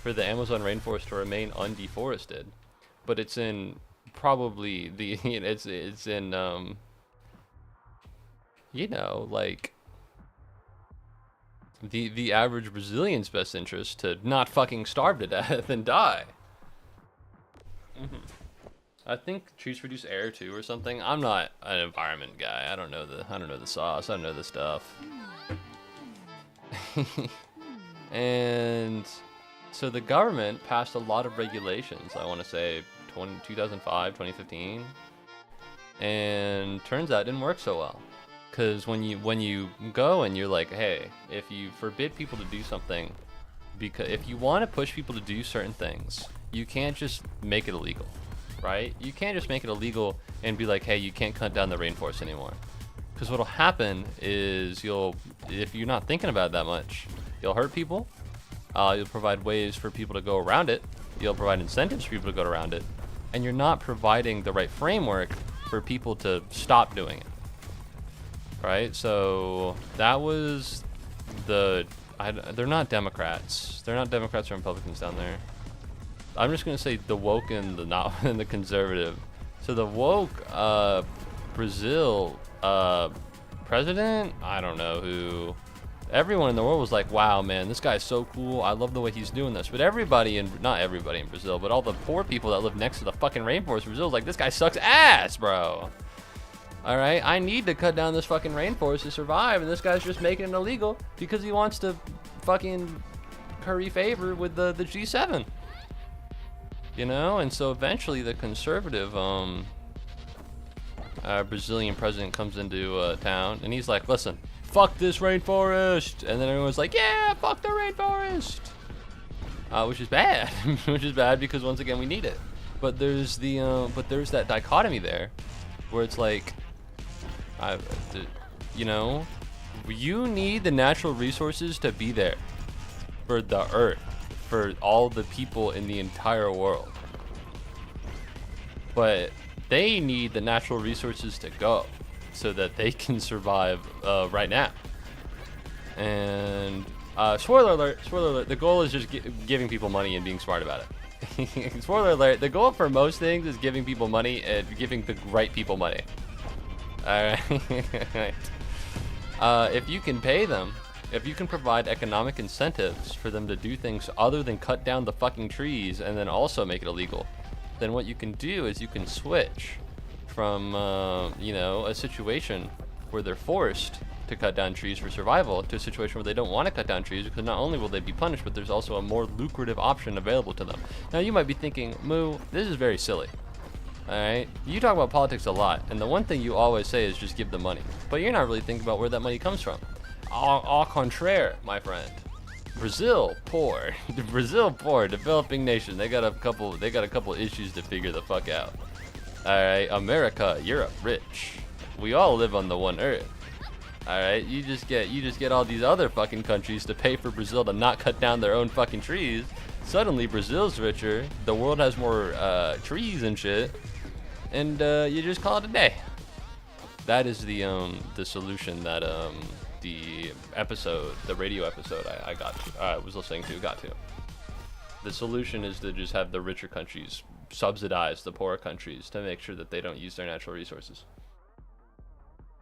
for the Amazon rainforest to remain undeforested, but it's in probably the it's in you know, like the average Brazilian's best interest to not fucking starve to death and die. I think trees produce air too or something. I'm not an environment guy. I don't know the sauce. I don't know the stuff. And so the government passed a lot of regulations. I want to say 2005, 2015, and turns out it didn't work so well. Because when you go and you're like, hey, if you forbid people to do something, because if you want to push people to do certain things, you can't just make it illegal, right? You can't just make it illegal and be like, hey, you can't cut down the rainforest anymore. Because what'll happen is if you're not thinking about it that much, you'll hurt people. You'll provide ways for people to go around it. You'll provide incentives for people to go around it, and you're not providing the right framework for people to stop doing it. Right, so that was they're not Democrats. They're not Democrats or Republicans down there. I'm just gonna say the woke and the conservative. So the woke Brazil president, I don't know who. Everyone in the world was like, wow, man, this guy's so cool. I love the way he's doing this. But not everybody in Brazil, but all the poor people that live next to the fucking rainforest in Brazil was like, this guy sucks ass, bro. All right, I need to cut down this fucking rainforest to survive, and this guy's just making it illegal because he wants to fucking curry favor with the G7. You know, and so eventually the conservative Brazilian president comes into town, and he's like, listen, fuck this rainforest. And then everyone's like, yeah, fuck the rainforest. Which is bad. Which is bad because once again we need it. But there's that dichotomy there where it's like, you know, you need the natural resources to be there for the earth, for all the people in the entire world. But they need the natural resources to go so that they can survive right now. And spoiler alert, the goal is just giving people money and being smart about it. Spoiler alert, the goal for most things is giving people money and giving the right people money. Alright. If you can pay them If you can provide economic incentives for them to do things other than cut down the fucking trees and then also make it illegal, then what you can do is you can switch from, you know, a situation where they're forced to cut down trees for survival to a situation where they don't want to cut down trees, because not only will they be punished, but there's also a more lucrative option available to them. Now you might be thinking, Moo, this is very silly. Alright, you talk about politics a lot, and the one thing you always say is just give the money. But you're not really thinking about where that money comes from. Au contraire, my friend. Brazil, poor. Brazil, poor, developing nation. They got a couple issues to figure the fuck out. Alright, America, Europe, rich. We all live on the one earth. Alright, you just get all these other fucking countries to pay for Brazil to not cut down their own fucking trees. Suddenly Brazil's richer, the world has more trees and shit, and you just call it a day. That is the solution that the radio episode I was listening to got to. The solution is to just have the richer countries subsidize the poorer countries to make sure that they don't use their natural resources.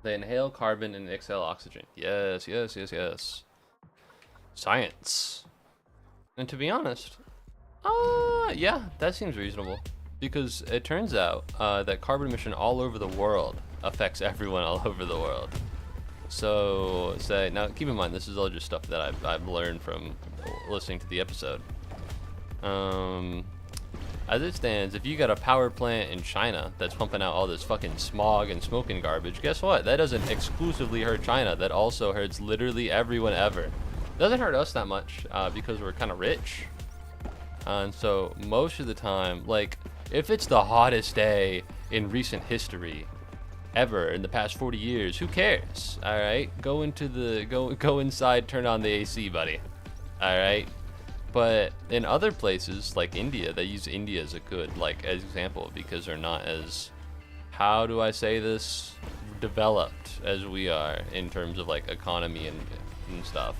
They inhale carbon and exhale oxygen. Yes, yes, yes, yes. Science. And to be honest, yeah, that seems reasonable. Because it turns out that carbon emission all over the world affects everyone all over the world. So, now keep in mind, this is all just stuff that I've learned from listening to the episode. As it stands, if you got a power plant in China that's pumping out all this fucking smog and smoking garbage, guess what? That doesn't exclusively hurt China. That also hurts literally everyone ever. Doesn't hurt us that much because we're kind of rich. And so most of the time, like, if it's the hottest day in recent history ever in the past 40 years, who cares? All right, go inside, turn on the AC, buddy. All right. But in other places like India, they use India as a good example because they're not as, how do I say this, developed as we are in terms of like economy and stuff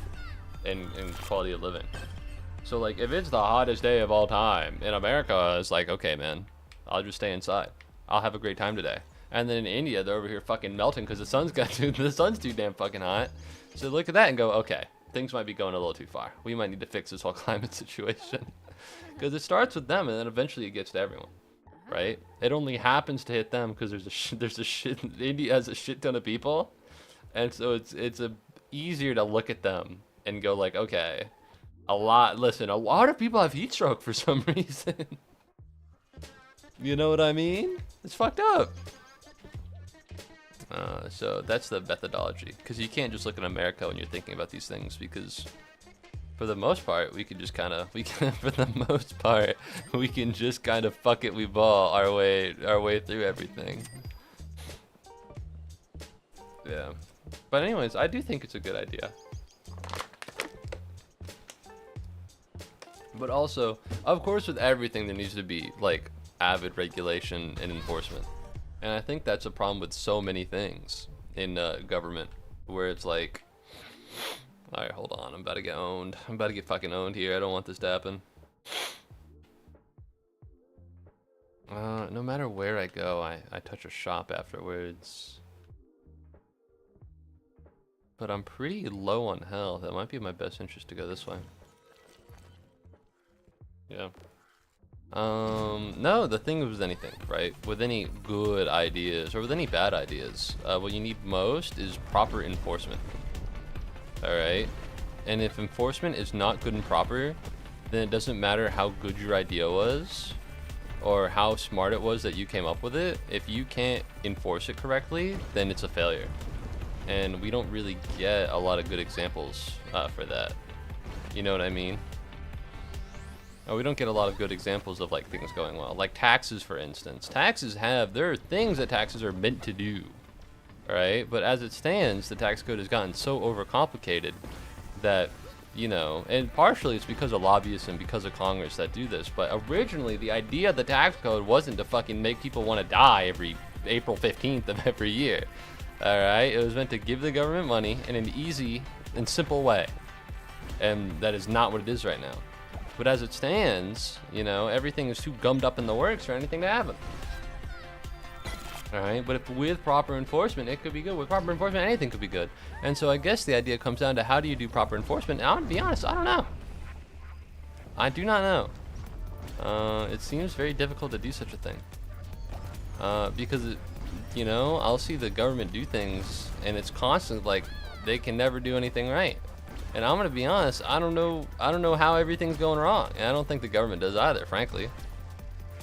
and quality of living. So like if it's the hottest day of all time in America, it's like, okay man, I'll just stay inside. I'll have a great time today. And then in India, they're over here fucking melting because the sun's too damn fucking hot. So look at that and go, okay, things might be going a little too far. We might need to fix this whole climate situation. Because it starts with them and then eventually it gets to everyone, right? It only happens to hit them because India has a shit ton of people. And so it's easier to look at them and go like, okay, a lot of people have heat stroke for some reason. You know what I mean? It's fucked up. So that's the methodology, because you can't just look at America when you're thinking about these things, because for the most part we can just kind of fuck it, we ball our way through everything. Yeah, but anyways, I do think it's a good idea. But also, of course, with everything there needs to be like avid regulation and enforcement. And I think that's a problem with so many things in government, where it's like, all right, hold on, I'm about to get owned. I'm about to get fucking owned here. I don't want this to happen. No matter where I go, I touch a shop afterwards. But I'm pretty low on health. It might be in my best interest to go this way. Yeah. No, the thing was anything, right? With any good ideas or with any bad ideas, what you need most is proper enforcement. All right? And if enforcement is not good and proper, then it doesn't matter how good your idea was or how smart it was that you came up with it. If you can't enforce it correctly, then it's a failure. And we don't really get a lot of good examples for that. You know what I mean? We don't get a lot of good examples of like things going well. Like taxes, for instance. There are things that taxes are meant to do. Alright? But as it stands, the tax code has gotten so overcomplicated that, you know, and partially it's because of lobbyists and because of Congress that do this. But originally, the idea of the tax code wasn't to fucking make people want to die every April 15th of every year. Alright? It was meant to give the government money in an easy and simple way. And that is not what it is right now. But as it stands, you know, everything is too gummed up in the works for anything to happen. All right, but if with proper enforcement, it could be good. With proper enforcement, anything could be good. And so I guess the idea comes down to how do you do proper enforcement? And I'm gonna be honest, I don't know. I do not know. It seems very difficult to do such a thing. Because, you know, I'll see the government do things, and it's constant, like, they can never do anything right. And I'm gonna be honest, I don't know how everything's going wrong. And I don't think the government does either, frankly.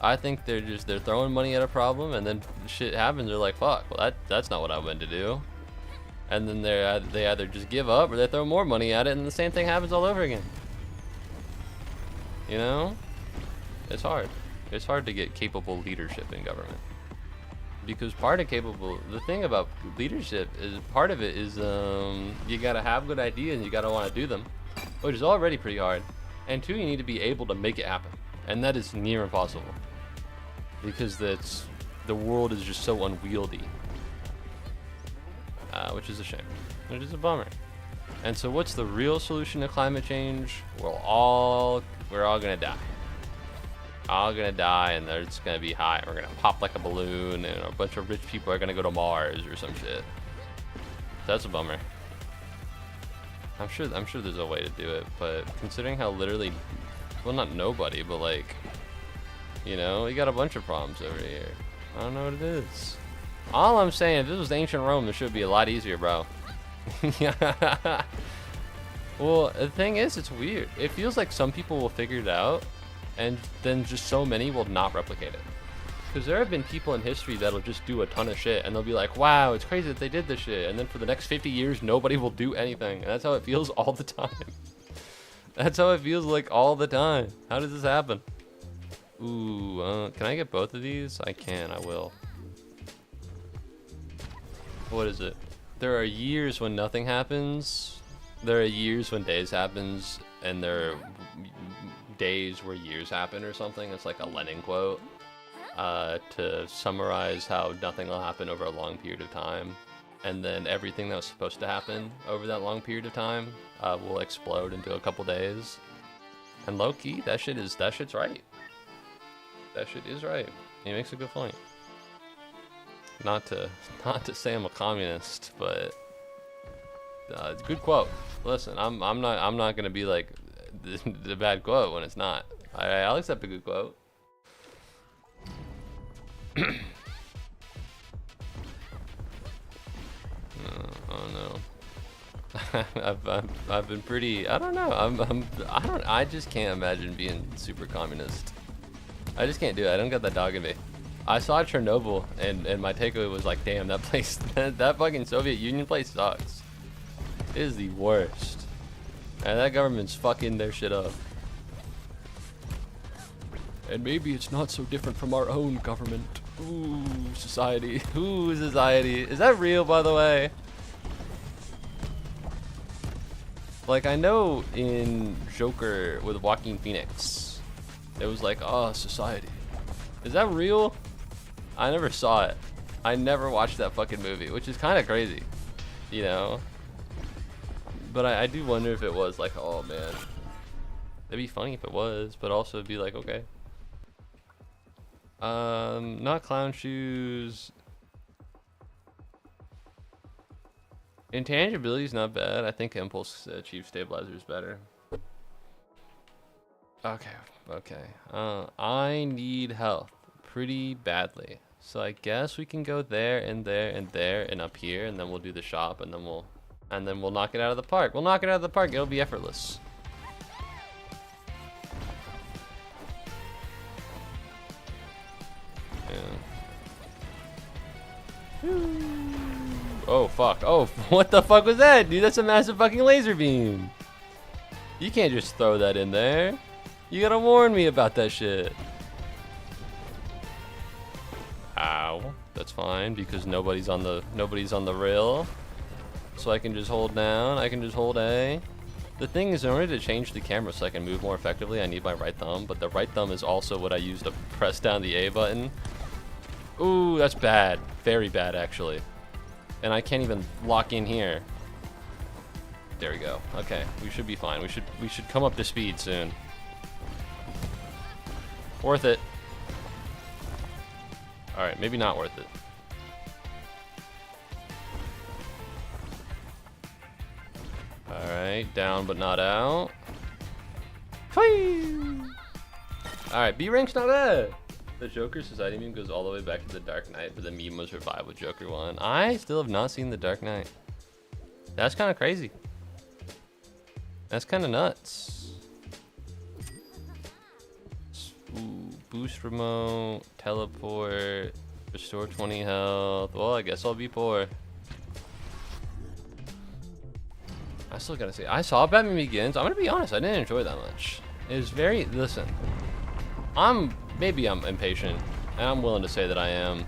I think they're throwing money at a problem, and then shit happens. They're like, fuck, well that's not what I meant to do. And then they either just give up or they throw more money at it, and the same thing happens all over again. You know, it's hard. It's hard to get capable leadership in government, because the thing about leadership is part of it is you gotta have good ideas and you gotta want to do them, which is already pretty hard. And two, you need to be able to make it happen, and that is near impossible. Because the world is just so unwieldy, which is a shame, which is a bummer. And so, what's the real solution to climate change? We're all gonna die. All gonna die, and it's gonna be high. We're gonna pop like a balloon, and a bunch of rich people are gonna go to Mars or some shit. That's a bummer. I'm sure there's a way to do it, but considering how literally, well, not nobody, but like, you know, you got a bunch of problems over here. I don't know what it is. All I'm saying, if this was ancient Rome, this should be a lot easier, bro. Well, the thing is, it's weird. It feels like some people will figure it out, and then just so many will not replicate it. Because there have been people in history that'll just do a ton of shit, and they'll be like, wow, it's crazy that they did this shit. And then for the next 50 years, nobody will do anything. And that's how it feels all the time. That's how it feels like all the time. How does this happen? Ooh, can I get both of these? I can, I will. What is it? There are years when nothing happens. There are years when days happens, and there are days where years happen or something. It's like a Lenin quote to summarize how nothing will happen over a long period of time, and then everything that was supposed to happen over that long period of time will explode into a couple days. And low-key, that shit's right. That shit is right. He makes a good point. Not to say I'm a communist, but it's a good quote. Listen, I'm not gonna be like the bad quote when it's not. I'll accept a good quote. Oh no. I've been pretty. I don't know. I just can't imagine being super communist. I just can't do it. I don't got that dog in me. I saw Chernobyl, and my takeaway was like, damn, that place, that fucking Soviet Union place sucks. It is the worst. And that government's fucking their shit up. And maybe it's not so different from our own government. Ooh, society. Ooh, society. Is that real, by the way? Like, I know in Joker with Joaquin Phoenix, it was like, oh, society. Is that real? I never saw it. I never watched that fucking movie, which is kind of crazy, you know? But I do wonder if it was like, oh man. It'd be funny if it was, but also it'd be like, okay. Not clown shoes. Intangibility's not bad. I think Impulse Chief Stabilizer is better. Okay. I need health pretty badly. So I guess we can go there and there and there and up here, and then we'll do the shop, and then we'll knock it out of the park. We'll knock it out of the park. It'll be effortless. Yeah. Oh fuck. Oh, what the fuck was that, dude? That's a massive fucking laser beam. You can't just throw that in there. You gotta warn me about that shit. Ow. That's fine because nobody's on the rail. So I can just hold down. I can just hold A. The thing is, in order to change the camera so I can move more effectively, I need my right thumb. But the right thumb is also what I use to press down the A button. Ooh, that's bad. Very bad, actually. And I can't even lock in here. There we go. Okay, we should be fine. We should come up to speed soon. Worth it. All right, maybe not worth it. Alright, down but not out. Alright, B rank's not bad. The Joker Society meme goes all the way back to the Dark Knight, but the meme was revived with Joker 1. I still have not seen the Dark Knight. That's kind of crazy. That's kind of nuts. Ooh, boost remote, teleport, restore 20 health. Well, I guess I'll be poor. I still gotta say, I saw Batman Begins. I'm gonna be honest, I didn't enjoy that much. It was very, listen, maybe I'm impatient, and I'm willing to say that I am.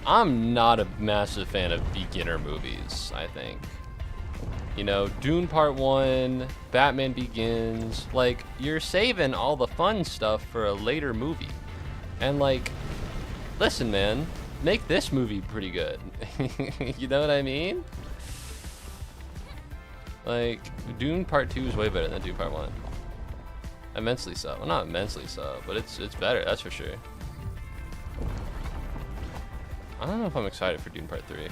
I'm not a massive fan of beginner movies, I think. You know, Dune Part 1, Batman Begins, like, you're saving all the fun stuff for a later movie. And like, listen man, make this movie pretty good. You know what I mean? Like, Dune Part 2 is way better than Dune Part 1. Immensely so. Well, not immensely so, but it's better, that's for sure. I don't know if I'm excited for Dune Part 3.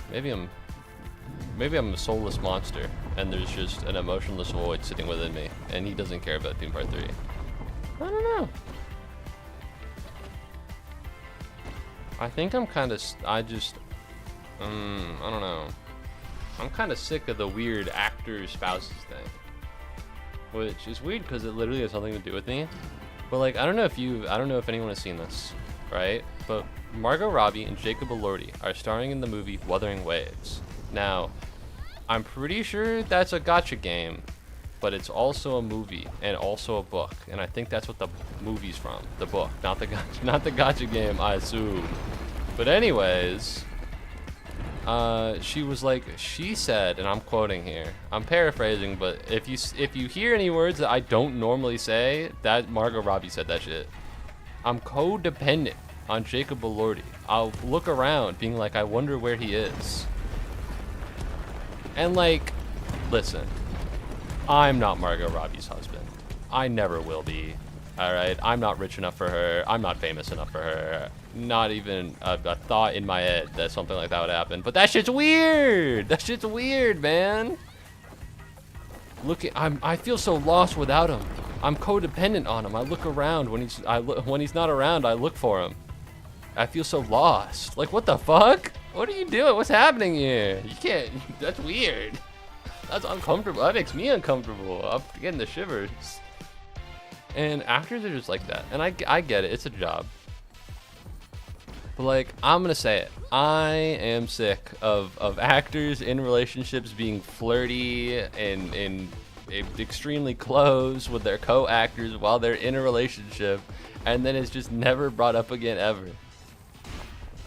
Maybe I'm a soulless monster, and there's just an emotionless void sitting within me, and he doesn't care about Dune Part 3. I don't know. I think I'm kind of, I don't know. I'm kind of sick of the weird actor spouses thing, which is weird because it literally has nothing to do with me. But like, I don't know if anyone has seen this, right? But Margot Robbie and Jacob Elordi are starring in the movie Wuthering Waves. Now, I'm pretty sure that's a gacha game, but it's also a movie and also a book, and I think that's what the movie's from, the book, not the gacha game, I assume. But anyways, she said, and I'm quoting here, I'm paraphrasing, but if you hear any words that I don't normally say, that Margot Robbie said that shit. I'm codependent on Jacob Elordi. I'll look around being like, I wonder where he is. And like, listen, I'm not Margot Robbie's husband. I never will be. All right, I'm not rich enough for her. I'm not famous enough for her. Not even a thought in my head that something like that would happen. But that shit's weird. That shit's weird, man. I feel so lost without him. I'm codependent on him. I look around when he's not around. I look for him. I feel so lost. Like, what the fuck? What are you doing? What's happening here? You can't. That's weird. That's uncomfortable. That makes me uncomfortable. I'm getting the shivers. And actors are just like that. And I get it. It's a job. But like, I'm gonna say it. I am sick of actors in relationships being flirty and extremely close with their co-actors while they're in a relationship, and then it's just never brought up again ever.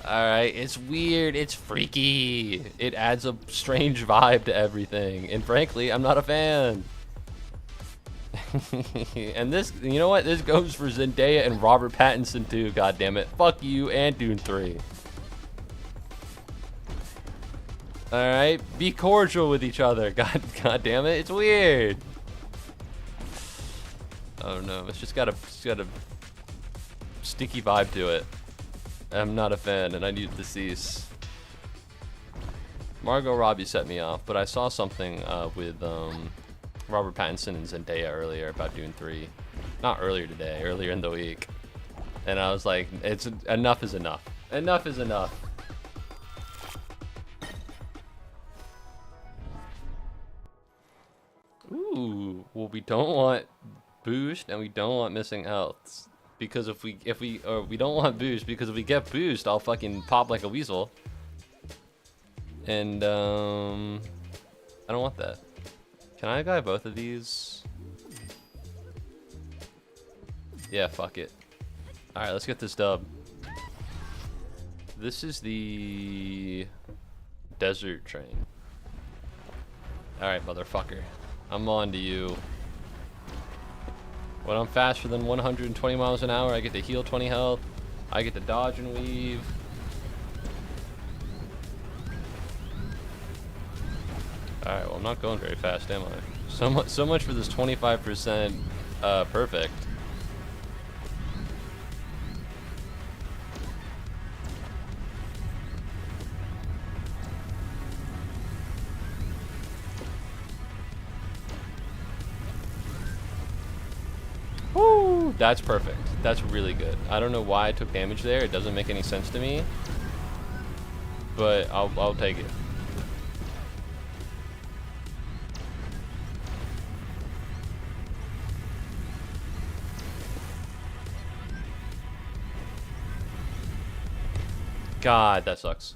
Alright, it's weird, it's freaky. It adds a strange vibe to everything, and frankly, I'm not a fan. And this, you know what? This goes for Zendaya and Robert Pattinson too, goddammit. Fuck you and Dune 3. Alright, be cordial with each other. God damn it, it's weird. Oh no, it's just got a sticky vibe to it. I'm not a fan, and I need to cease. Margot Robbie set me off, but I saw something with Robert Pattinson and Zendaya earlier about Dune 3. Not earlier today, earlier in the week. And I was like, enough is enough. Enough is enough. Ooh, well, we don't want boost and we don't want missing health. Because we don't want boost, because if we get boost, I'll fucking pop like a weasel. And I don't want that. Can I buy both of these? Yeah, fuck it. Alright, let's get this dub. This is the desert train. Alright, motherfucker. I'm on to you. When I'm faster than 120 miles an hour, I get to heal 20 health. I get to dodge and weave. Alright, well, I'm not going very fast, am I? So much for this 25% perfect. Woo, that's perfect. That's really good. I don't know why I took damage there. It doesn't make any sense to me. But I'll take it. God, that sucks.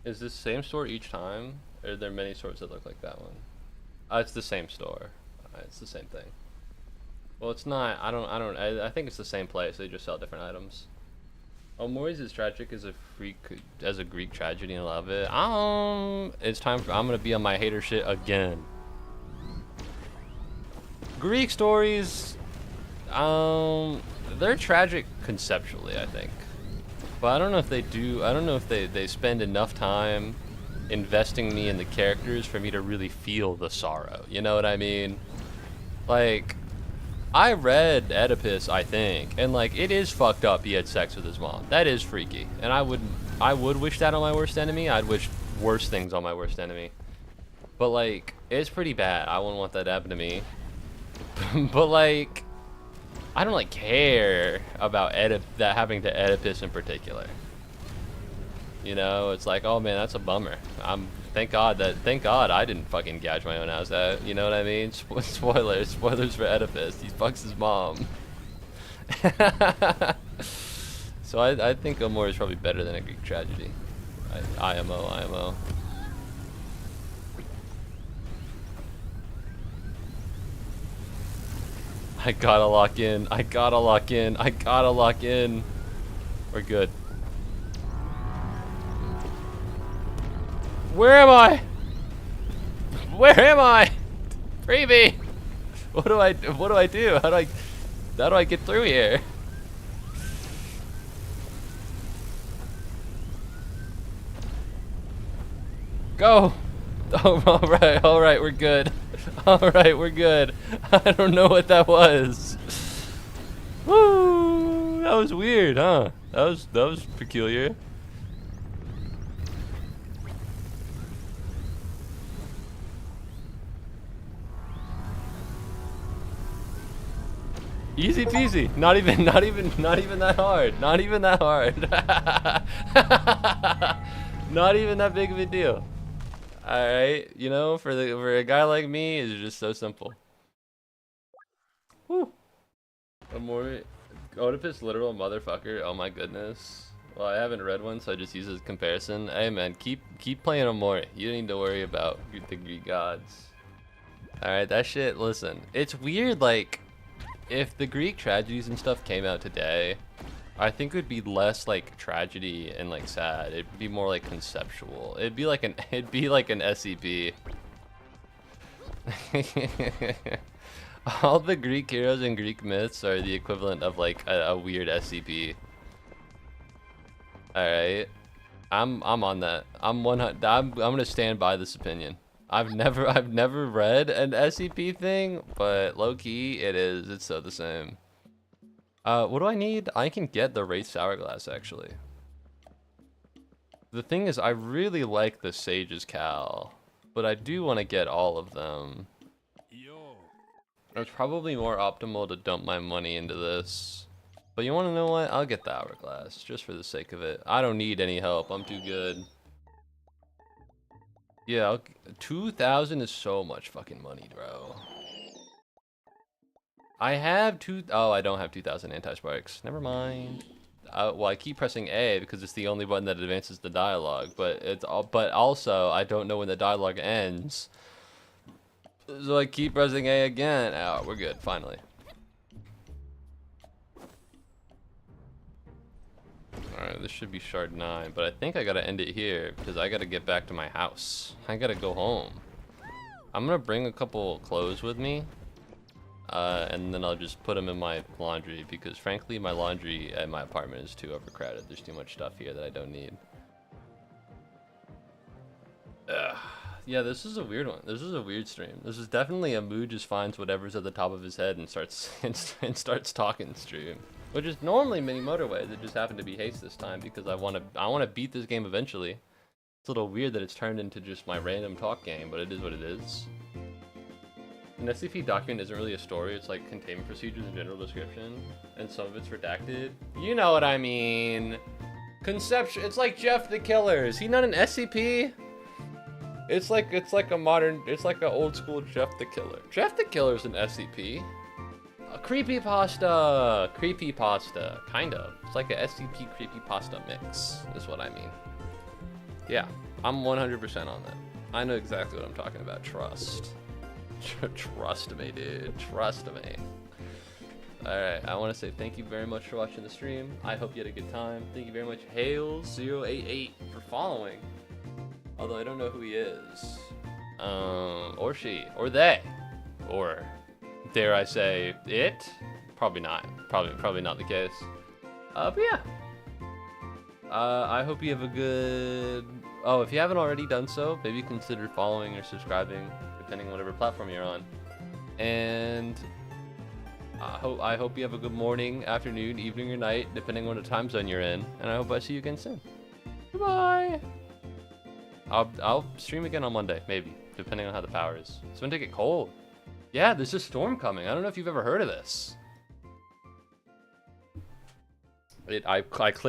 Is this the same store each time? Or are there many stores that look like that one? It's the same store. It's the same thing. Well, it's not. I think it's the same place. They just sell different items. Oh, Mori's is tragic as a Greek tragedy, and I love it. It's time for. I'm gonna be on my hater shit again. Greek stories, they're tragic conceptually, I think. But I don't know if they do. I don't know if they spend enough time investing me in the characters for me to really feel the sorrow. You know what I mean? Like, I read Oedipus, I think, and like it is fucked up. He had sex with his mom. That is freaky, and I would wish that on my worst enemy. I'd wish worse things on my worst enemy. But like, it's pretty bad. I wouldn't want that to happen to me. But like, I don't like care about that happening to Oedipus in particular. You know, it's like, oh man, that's a bummer. Thank God I didn't fucking gouge my own ass out. You know what I mean? Spoilers for Oedipus. He fucks his mom. So I think Amor is probably better than a Greek tragedy. IMO. I gotta lock in. We're good. Where am I? Freebie! What do I do? How do I get through here? Go! Oh, alright, we're good. Alright, we're good. I don't know what that was. Woo! That was weird, huh? That was peculiar. Easy peasy. Not even that hard. Not even that hard. Not even that big of a deal. Alright, you know, for a guy like me, it's just so simple. Whew. Amor, Oedipus literal motherfucker. Oh my goodness. Well, I haven't read one, so I just use it as comparison. Hey man, keep playing Amor. You don't need to worry about the Greek gods. Alright, that shit, listen. It's weird, like, if the Greek tragedies and stuff came out today, I think it would be less like tragedy and like sad. It'd be more like conceptual. It'd be like an SCP. All the Greek heroes and Greek myths are the equivalent of like a weird SCP. All right, I'm on that. I'm gonna stand by this opinion. I've never read an SCP thing, but low key it is. It's so the same. What do I need? I can get the Wraith Hourglass actually. The thing is, I really like the Sage's Cal, but I do want to get all of them. It's probably more optimal to dump my money into this. But you want to know what? I'll get the Hourglass just for the sake of it. I don't need any help. I'm too good. Yeah, 2,000 is so much fucking money, bro. I have oh, I don't have 2,000 anti-sparks. Never mind. Well, I keep pressing A because it's the only button that advances the dialogue, but also I don't know when the dialogue ends. So I keep pressing A again. Oh, we're good, finally. Alright, this should be shard 9, but I think I gotta end it here because I gotta get back to my house. I gotta go home. I'm gonna bring a couple clothes with me, and then I'll just put them in my laundry because frankly my laundry at my apartment is too overcrowded. There's too much stuff here that I don't need. Ugh. Yeah, this is a weird one. This is a weird stream. This is definitely a mood just finds whatever's at the top of his head and starts starts talking stream. Which is normally mini motorways. It just happened to be Haste this time because I want to beat this game eventually. It's a little weird that it's turned into just my random talk game, but it is what it is. An SCP document isn't really a story. It's like containment procedures and general description, and some of it's redacted. You know what I mean? Conception. It's like Jeff the Killer. Is he not an SCP? It's like a modern. It's like an old school Jeff the Killer. Jeff the Killer's an SCP. A creepypasta. Creepypasta. Kind of. It's like a SCP creepypasta mix. Is what I mean. Yeah, I'm 100% on that. I know exactly what I'm talking about. Trust. Trust me, dude. Trust me. Alright, I want to say thank you very much for watching the stream. I hope you had a good time. Thank you very much, Hales088, for following. Although I don't know who he is. Or she. Or they. Or, dare I say, it? Probably not. Probably not the case. But yeah. I hope you have a good... Oh, if you haven't already done so, maybe consider following or subscribing, depending on whatever platform you're on. And I hope you have a good morning, afternoon, evening, or night, depending on what time zone you're in. And I hope I see you again soon. Goodbye. I'll stream again on Monday, maybe, depending on how the power is. It's gonna get cold. Yeah, there's a storm coming. I don't know if you've ever heard of this. I clicked